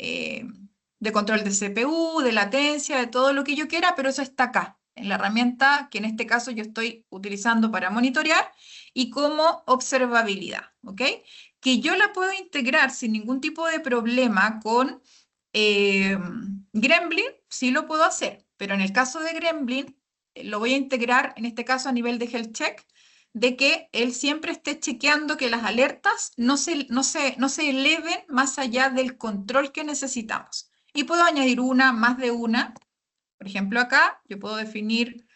control de CPU, de latencia, de todo lo que yo quiera, pero eso está acá, en la herramienta que en este caso yo estoy utilizando para monitorear y como observabilidad, ¿ok? Que yo la puedo integrar sin ningún tipo de problema con Gremlin, sí lo puedo hacer, pero en el caso de Gremlin, lo voy a integrar, en este caso a nivel de health check, de que él siempre esté chequeando que las alertas no se eleven más allá del control que necesitamos. Y puedo añadir más de una. Por ejemplo, acá yo puedo definir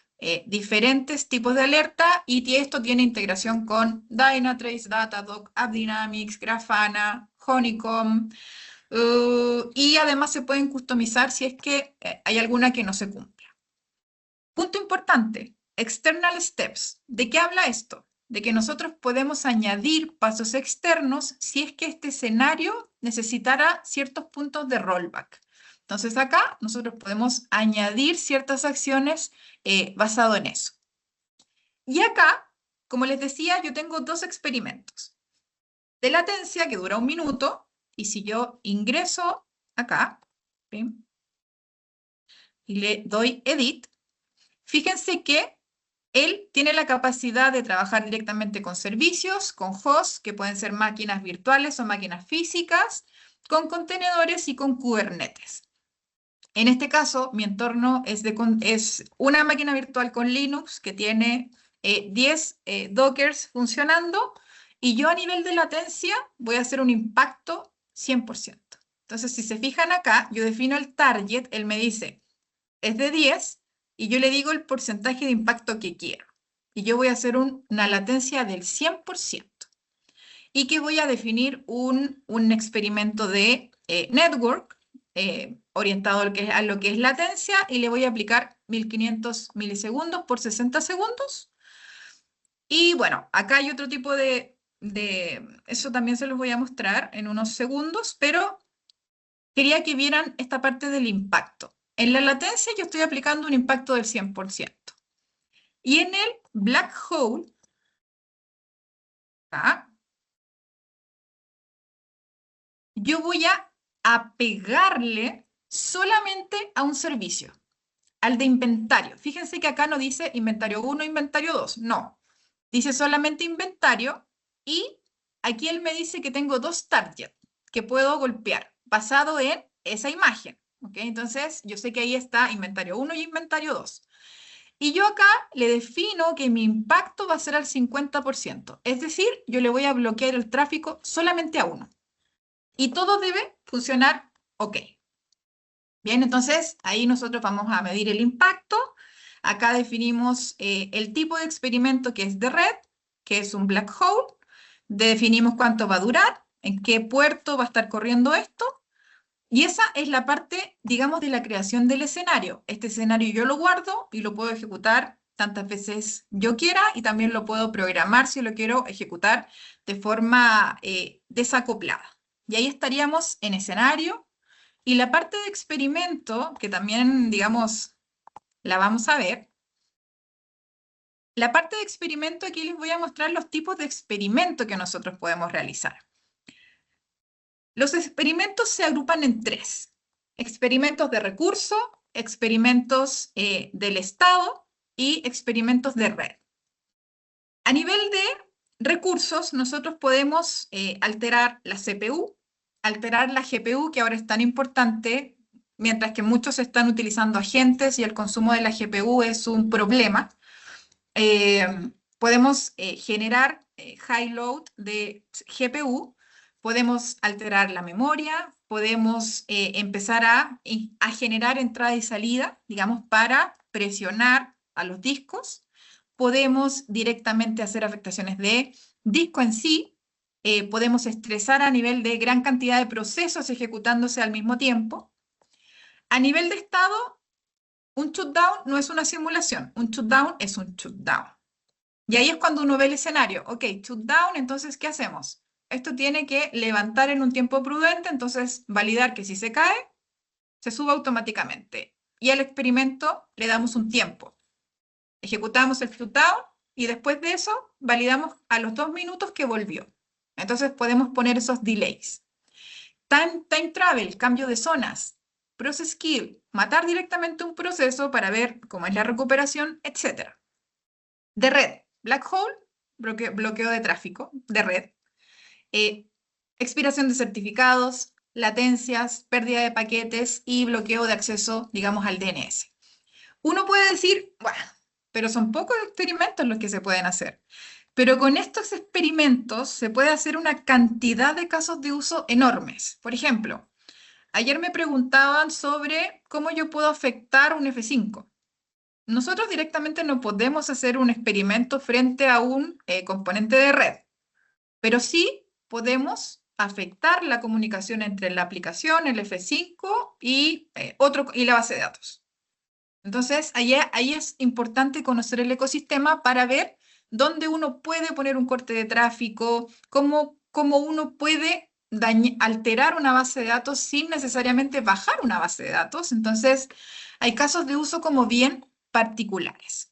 diferentes tipos de alerta y esto tiene integración con Dynatrace, Datadog, AppDynamics, Grafana, Honeycomb, y además se pueden customizar si es que hay alguna que no se cumpla. Punto importante, external steps. ¿De qué habla esto? De que nosotros podemos añadir pasos externos si es que este escenario necesitara ciertos puntos de rollback. Entonces acá nosotros podemos añadir ciertas acciones basado en eso. Y acá, como les decía, yo tengo dos experimentos. De latencia que dura 1 minuto, y si yo ingreso acá, ¿sí? Y le doy edit, fíjense que él tiene la capacidad de trabajar directamente con servicios, con hosts, que pueden ser máquinas virtuales o máquinas físicas, con contenedores y con Kubernetes. En este caso, mi entorno es una máquina virtual con Linux que tiene 10 Dockers funcionando y yo a nivel de latencia voy a hacer un impacto 100%. Entonces, si se fijan acá, yo defino el target, él me dice, es de 10 y yo le digo el porcentaje de impacto que quiero. Y yo voy a hacer una latencia del 100%. Y que voy a definir un experimento de network orientado a lo que es latencia y le voy a aplicar 1500 milisegundos por 60 segundos. Y bueno, acá hay otro tipo eso también se los voy a mostrar en unos segundos, pero quería que vieran esta parte del impacto. En la latencia yo estoy aplicando un impacto del 100%. Y en el black hole, acá, yo voy a pegarle solamente a un servicio, al de inventario. Fíjense que acá no dice inventario 1, inventario 2, no. Dice solamente inventario y aquí él me dice que tengo 2 targets que puedo golpear basado en esa imagen. ¿Ok? Entonces yo sé que ahí está inventario 1 y inventario 2. Y yo acá le defino que mi impacto va a ser al 50%. Es decir, yo le voy a bloquear el tráfico solamente a uno. Y todo debe funcionar ok. Bien, entonces ahí nosotros vamos a medir el impacto. Acá definimos el tipo de experimento que es de red, que es un black hole. Definimos cuánto va a durar, en qué puerto va a estar corriendo esto. Y esa es la parte, digamos, de la creación del escenario. Este escenario yo lo guardo y lo puedo ejecutar tantas veces yo quiera y también lo puedo programar si lo quiero ejecutar de forma desacoplada. Y ahí estaríamos en escenario. Y la parte de experimento, que también, digamos, la vamos a ver. La parte de experimento, aquí les voy a mostrar los tipos de experimento que nosotros podemos realizar. Los experimentos se agrupan en tres: experimentos de recurso, experimentos del estado y experimentos de red. A nivel de recursos, nosotros podemos alterar la CPU, alterar la GPU, que ahora es tan importante, mientras que muchos están utilizando agentes y el consumo de la GPU es un problema. Podemos generar high load de GPU, podemos alterar la memoria, podemos empezar a generar entrada y salida, digamos, para presionar a los discos. Podemos directamente hacer afectaciones de disco en sí, podemos estresar a nivel de gran cantidad de procesos ejecutándose al mismo tiempo. A nivel de estado, un shutdown no es una simulación, un shutdown es un shutdown. Y ahí es cuando uno ve el escenario. Ok, shutdown, entonces, ¿qué hacemos? Esto tiene que levantar en un tiempo prudente, entonces validar que si se cae, se suba automáticamente. Y al experimento le damos un tiempo. Ejecutamos el shutdown y después de eso validamos a los 2 minutos que volvió. Entonces podemos poner esos delays. Time travel, cambio de zonas. Process kill, matar directamente un proceso para ver cómo es la recuperación, etc. De red, black hole, bloqueo de tráfico de red, expiración de certificados, latencias, pérdida de paquetes y bloqueo de acceso, digamos, al DNS. Uno puede decir, bueno, pero son pocos experimentos los que se pueden hacer. Pero con estos experimentos se puede hacer una cantidad de casos de uso enormes. Por ejemplo, ayer me preguntaban sobre cómo yo puedo afectar un F5. Nosotros directamente no podemos hacer un experimento frente a un componente de red, pero sí podemos afectar la comunicación entre la aplicación, el F5 y la base de datos. Entonces, ahí es importante conocer el ecosistema para ver dónde uno puede poner un corte de tráfico, cómo uno puede alterar una base de datos sin necesariamente bajar una base de datos. Entonces, hay casos de uso como bien particulares.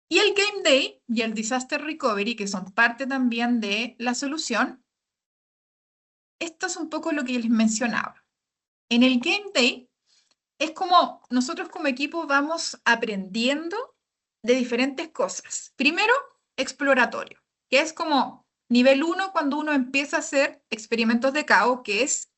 Y el Game Day y el Disaster Recovery, que son parte también de la solución, esto es un poco lo que les mencionaba. En el Game Day, es como nosotros como equipo vamos aprendiendo de diferentes cosas. Primero, exploratorio, que es como nivel 1 cuando uno empieza a hacer experimentos de caos, que es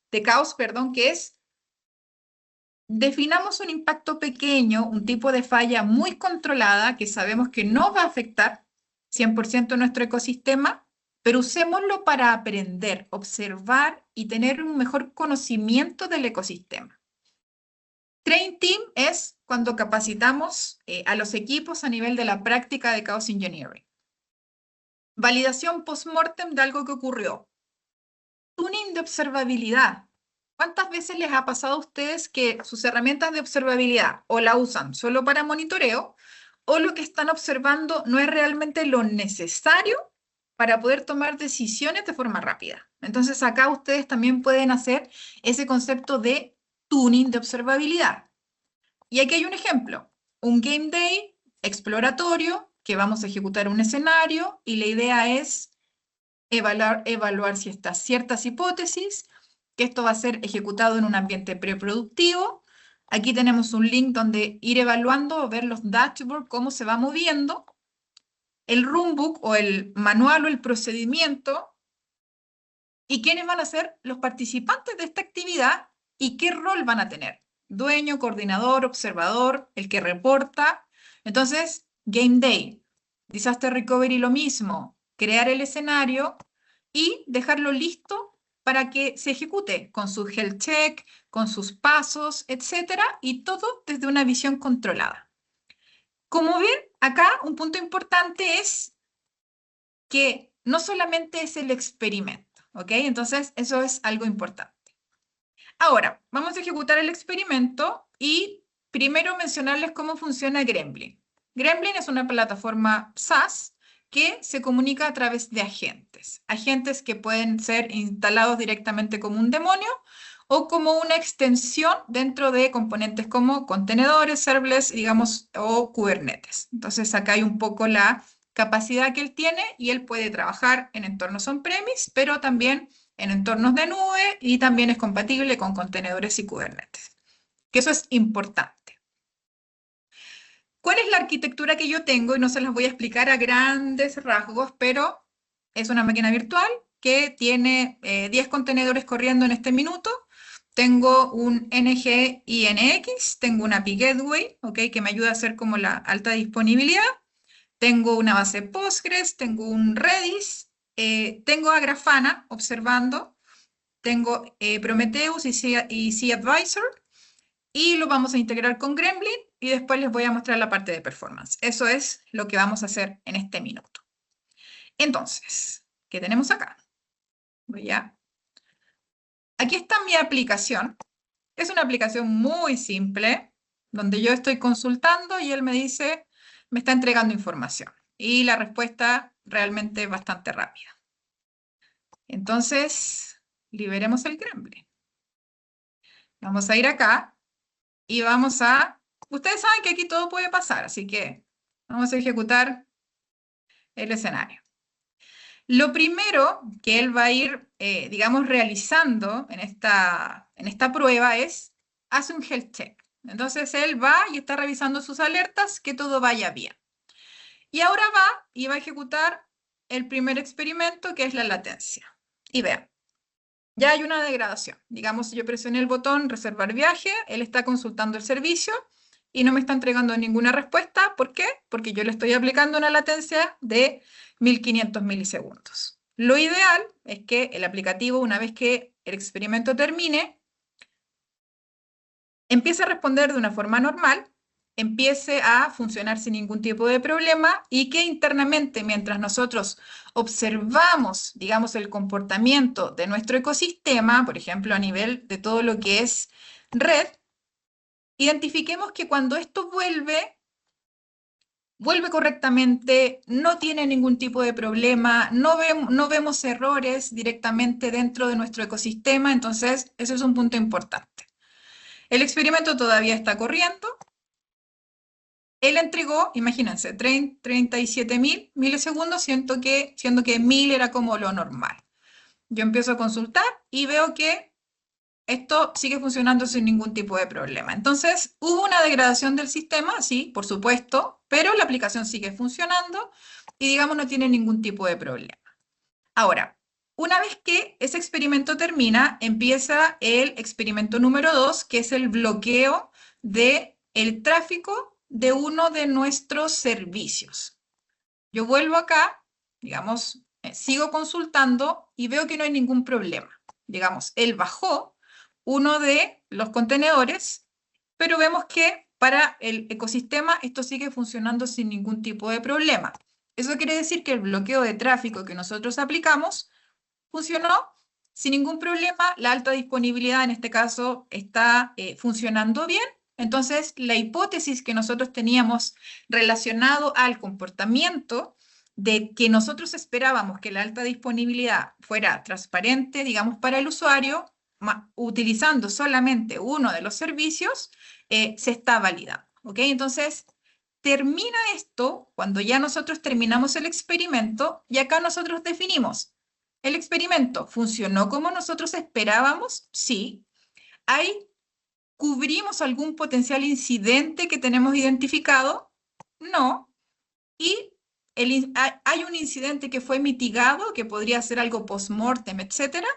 definamos un impacto pequeño, un tipo de falla muy controlada que sabemos que no va a afectar 100% nuestro ecosistema, pero usémoslo para aprender, observar y tener un mejor conocimiento del ecosistema. Train Team es cuando capacitamos a los equipos a nivel de la práctica de Chaos Engineering. Validación post-mortem de algo que ocurrió. Tuning de observabilidad. ¿Cuántas veces les ha pasado a ustedes que sus herramientas de observabilidad o la usan solo para monitoreo o lo que están observando no es realmente lo necesario para poder tomar decisiones de forma rápida? Entonces acá ustedes también pueden hacer ese concepto de tuning de observabilidad. Y aquí hay un ejemplo, un Game Day exploratorio que vamos a ejecutar un escenario y la idea es evaluar si estas ciertas hipótesis, que esto va a ser ejecutado en un ambiente preproductivo. Aquí tenemos un link donde ir evaluando o ver los dashboards, cómo se va moviendo, el runbook o el manual o el procedimiento, y quiénes van a ser los participantes de esta actividad y qué rol van a tener. Dueño, coordinador, observador, el que reporta. Entonces, Game Day, Disaster Recovery lo mismo, crear el escenario y dejarlo listo para que se ejecute con su health check, con sus pasos, etcétera, y todo desde una visión controlada. Como ven, acá un punto importante es que no solamente es el experimento, ¿ok? Entonces, eso es algo importante. Ahora, vamos a ejecutar el experimento y primero mencionarles cómo funciona Gremlin. Gremlin es una plataforma SaaS que se comunica a través de agentes. Agentes que pueden ser instalados directamente como un demonio o como una extensión dentro de componentes como contenedores, serverless, digamos, o Kubernetes. Entonces acá hay un poco la capacidad que él tiene y él puede trabajar en entornos on-premise, pero también en entornos de nube y también es compatible con contenedores y Kubernetes. Que eso es importante. ¿Cuál es la arquitectura que yo tengo? Y no se las voy a explicar a grandes rasgos, pero es una máquina virtual que tiene 10 contenedores corriendo en este minuto. Tengo un NG-INX, tengo una API Gateway, ¿okay? Que me ayuda a hacer como la alta disponibilidad. Tengo una base Postgres, tengo un Redis, tengo a Grafana observando, tengo Prometheus y C-Advisor, y lo vamos a integrar con Gremlin y después les voy a mostrar la parte de performance. Eso es lo que vamos a hacer en este minuto. Entonces, ¿qué tenemos acá? Aquí está mi aplicación. Es una aplicación muy simple, donde yo estoy consultando y él me dice, me está entregando información. Y la respuesta realmente es bastante rápida. Entonces, liberemos el Gremlin. Vamos a ir acá y vamos a... Ustedes saben que aquí todo puede pasar, así que vamos a ejecutar el escenario. Lo primero que él va a ir, digamos, realizando en esta prueba es, hace un health check. Entonces él va y está revisando sus alertas, que todo vaya bien. Y ahora va y va a ejecutar el primer experimento, que es la latencia. Y vean, ya hay una degradación. Digamos, yo presioné el botón reservar viaje, él está consultando el servicio y no me está entregando ninguna respuesta. ¿Por qué? Porque yo le estoy aplicando una latencia de 1500 milisegundos. Lo ideal es que el aplicativo, una vez que el experimento termine, empiece a responder de una forma normal, empiece a funcionar sin ningún tipo de problema y que internamente, mientras nosotros observamos, digamos, el comportamiento de nuestro ecosistema, por ejemplo, a nivel de todo lo que es red, identifiquemos que cuando esto vuelve correctamente, no tiene ningún tipo de problema, no vemos errores directamente dentro de nuestro ecosistema, entonces ese es un punto importante. El experimento todavía está corriendo. Él entregó, imagínense, 37.000 milisegundos, siendo que 1000 era como lo normal. Yo empiezo a consultar y veo que esto sigue funcionando sin ningún tipo de problema. Entonces, hubo una degradación del sistema, sí, por supuesto, pero la aplicación sigue funcionando y, digamos, no tiene ningún tipo de problema. Ahora, una vez que ese experimento termina, empieza el experimento número 2, que es el bloqueo del tráfico de uno de nuestros servicios. Yo vuelvo acá, digamos, sigo consultando y veo que no hay ningún problema. Digamos, él bajó uno de los contenedores, pero vemos que para el ecosistema esto sigue funcionando sin ningún tipo de problema. Eso quiere decir que el bloqueo de tráfico que nosotros aplicamos funcionó sin ningún problema, la alta disponibilidad en este caso está funcionando bien. Entonces, la hipótesis que nosotros teníamos relacionado al comportamiento de que nosotros esperábamos que la alta disponibilidad fuera transparente, digamos, para el usuario, utilizando solamente uno de los servicios, se está validando. ¿Ok? Entonces, termina esto cuando ya nosotros terminamos el experimento y acá nosotros definimos, ¿el experimento funcionó como nosotros esperábamos? Sí. ¿Cubrimos algún potencial incidente que tenemos identificado? No. ¿Y hay un incidente que fue mitigado, que podría ser algo post-mortem, etcétera?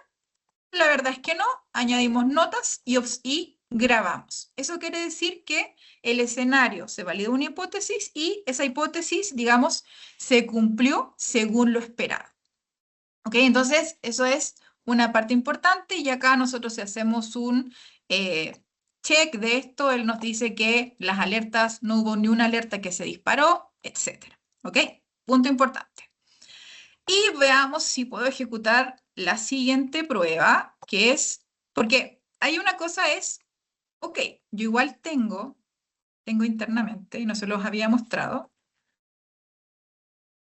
La verdad es que no. Añadimos notas y grabamos. Eso quiere decir que el escenario se validó una hipótesis y esa hipótesis, digamos, se cumplió según lo esperado. ¿Ok? Entonces, eso es una parte importante y acá nosotros si hacemos un check de esto, él nos dice que las alertas, no hubo ni una alerta que se disparó, etc. ¿Ok? Punto importante. Y veamos si puedo ejecutar la siguiente prueba, que es, porque hay una cosa es, ok, yo igual tengo tengo internamente y no se los había mostrado.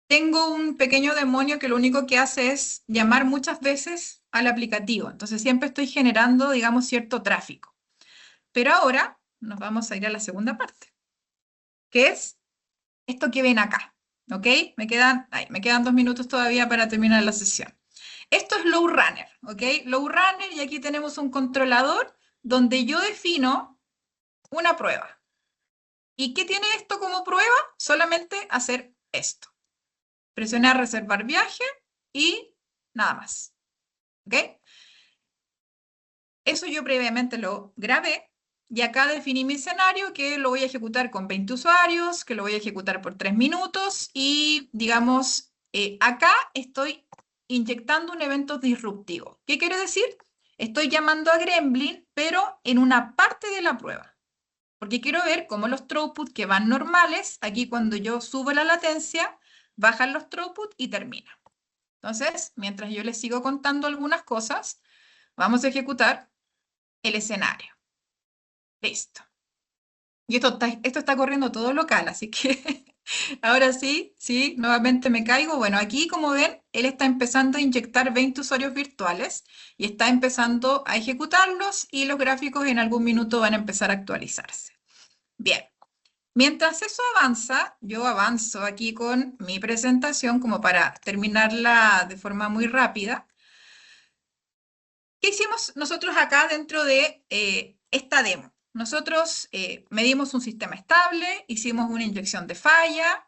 Tengo un pequeño demonio que lo único que hace es llamar muchas veces al aplicativo. Entonces siempre estoy generando, digamos, cierto tráfico. Pero ahora nos vamos a ir a la segunda parte, que es esto que ven acá. ¿Ok? Me quedan 2 minutos todavía para terminar la sesión. Esto es Low Runner, ¿ok? Low Runner, y aquí tenemos un controlador donde yo defino una prueba. ¿Y qué tiene esto como prueba? Solamente hacer esto. Presionar reservar viaje y nada más. ¿Ok? Eso yo previamente lo grabé y acá definí mi escenario que lo voy a ejecutar con 20 usuarios, que lo voy a ejecutar por 3 minutos y digamos, acá estoy inyectando un evento disruptivo. ¿Qué quiere decir? Estoy llamando a Gremlin, pero en una parte de la prueba. Porque quiero ver cómo los throughput que van normales, aquí cuando yo subo la latencia, bajan los throughput y termina. Entonces, mientras yo les sigo contando algunas cosas, vamos a ejecutar el escenario. Listo. Y esto está corriendo todo local, así que ahora sí, nuevamente me caigo. Bueno, aquí como ven, él está empezando a inyectar 20 usuarios virtuales y está empezando a ejecutarlos y los gráficos en algún minuto van a empezar a actualizarse. Bien, mientras eso avanza, yo avanzo aquí con mi presentación como para terminarla de forma muy rápida. ¿Qué hicimos nosotros acá dentro de esta demo? Nosotros medimos un sistema estable, hicimos una inyección de falla,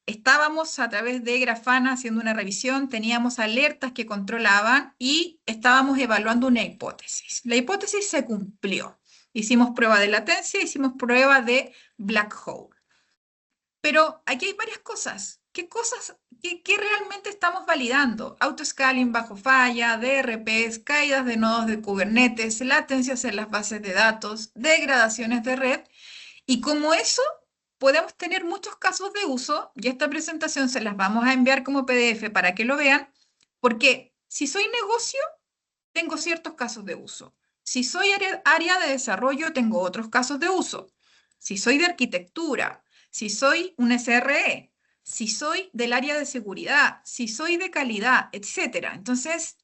estábamos a través de Grafana haciendo una revisión, teníamos alertas que controlaban y estábamos evaluando una hipótesis. La hipótesis se cumplió. Hicimos prueba de latencia, hicimos prueba de black hole. Pero aquí hay varias cosas. ¿Qué realmente estamos validando? Autoscaling bajo falla, DRPs, caídas de nodos de Kubernetes, latencias en las bases de datos, degradaciones de red. Y como eso, podemos tener muchos casos de uso, y esta presentación se las vamos a enviar como PDF para que lo vean, porque si soy negocio, tengo ciertos casos de uso. Si soy área de desarrollo, tengo otros casos de uso. Si soy de arquitectura, si soy un SRE, si soy del área de seguridad, si soy de calidad, etc. Entonces,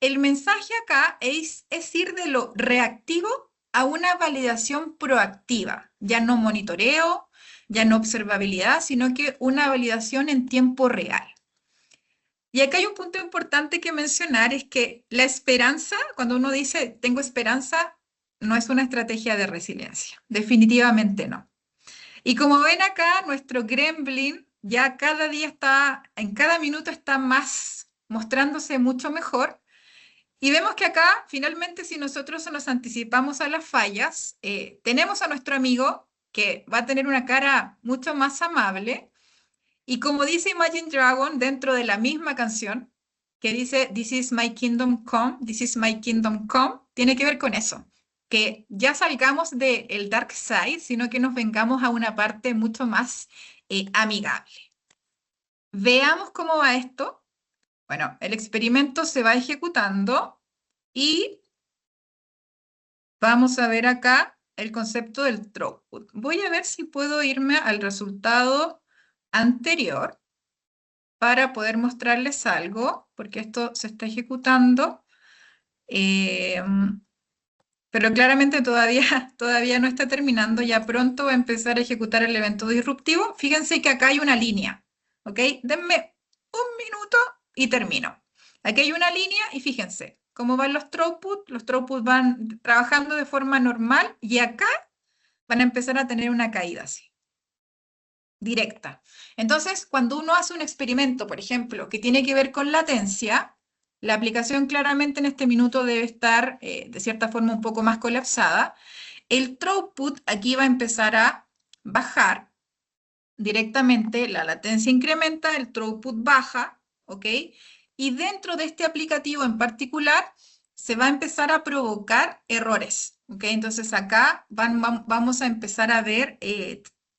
el mensaje acá es ir de lo reactivo a una validación proactiva. Ya no monitoreo, ya no observabilidad, sino que una validación en tiempo real. Y acá hay un punto importante que mencionar, es que la esperanza, cuando uno dice tengo esperanza, no es una estrategia de resiliencia, definitivamente no. Y como ven acá, nuestro Gremlin ya cada día está, en cada minuto está más mostrándose mucho mejor. Y vemos que acá, finalmente, si nosotros nos anticipamos a las fallas, tenemos a nuestro amigo que va a tener una cara mucho más amable. Y como dice Imagine Dragon dentro de la misma canción, que dice This is my kingdom come, this is my kingdom come, tiene que ver con eso, que ya salgamos del dark side, sino que nos vengamos a una parte mucho más amigable. Veamos cómo va esto. Bueno, el experimento se va ejecutando y vamos a ver acá el concepto del throughput. Voy a ver si puedo irme al resultado anterior para poder mostrarles algo, porque esto se está ejecutando, pero claramente todavía no está terminando, ya pronto va a empezar a ejecutar el evento disruptivo. Fíjense que acá hay una línea, ¿ok? Denme un minuto y termino. Aquí hay una línea y fíjense cómo van los throughput van trabajando de forma normal y acá van a empezar a tener una caída así, directa. Entonces, cuando uno hace un experimento, por ejemplo, que tiene que ver con latencia, la aplicación claramente en este minuto debe estar, de cierta forma, un poco más colapsada. El throughput aquí va a empezar a bajar directamente, la latencia incrementa, el throughput baja, ¿ok? Y dentro de este aplicativo en particular, se va a empezar a provocar errores, ¿ok? Entonces acá vamos a empezar a ver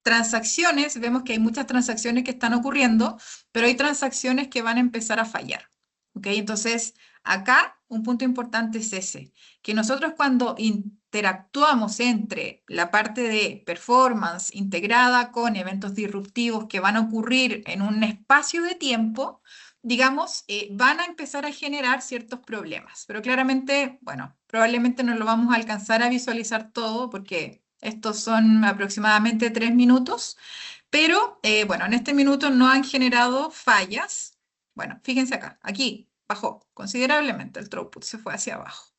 transacciones, vemos que hay muchas transacciones que están ocurriendo, pero hay transacciones que van a empezar a fallar, ¿ok? Entonces, acá un punto importante es ese, que nosotros cuando interactuamos entre la parte de performance integrada con eventos disruptivos que van a ocurrir en un espacio de tiempo, digamos, van a empezar a generar ciertos problemas. Pero claramente, bueno, probablemente no lo vamos a alcanzar a visualizar todo porque estos son aproximadamente 3 minutos, pero bueno, en este minuto no han generado fallas. Bueno, fíjense acá, aquí bajó considerablemente, el throughput se fue hacia abajo.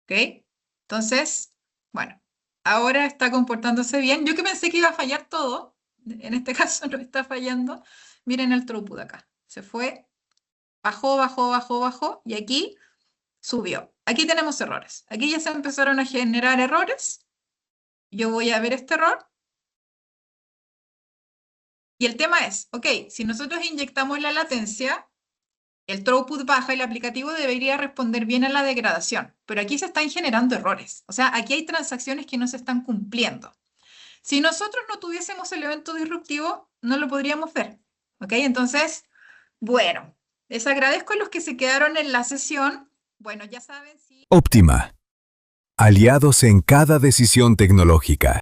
¿Ok? Entonces, bueno, ahora está comportándose bien. Yo que pensé que iba a fallar todo, en este caso no está fallando. Miren el throughput acá. Se fue, bajó, bajó, bajó, bajó y aquí subió. Aquí tenemos errores. Aquí ya se empezaron a generar errores. Yo voy a ver este error. Y el tema es, ok, si nosotros inyectamos la latencia, el throughput baja y el aplicativo debería responder bien a la degradación, pero aquí se están generando errores. O sea, aquí hay transacciones que no se están cumpliendo. Si nosotros no tuviésemos el evento disruptivo, no lo podríamos ver. ¿Ok? Entonces, bueno, les agradezco a los que se quedaron en la sesión. Bueno, ya saben si... Óptima. Aliados en cada decisión tecnológica.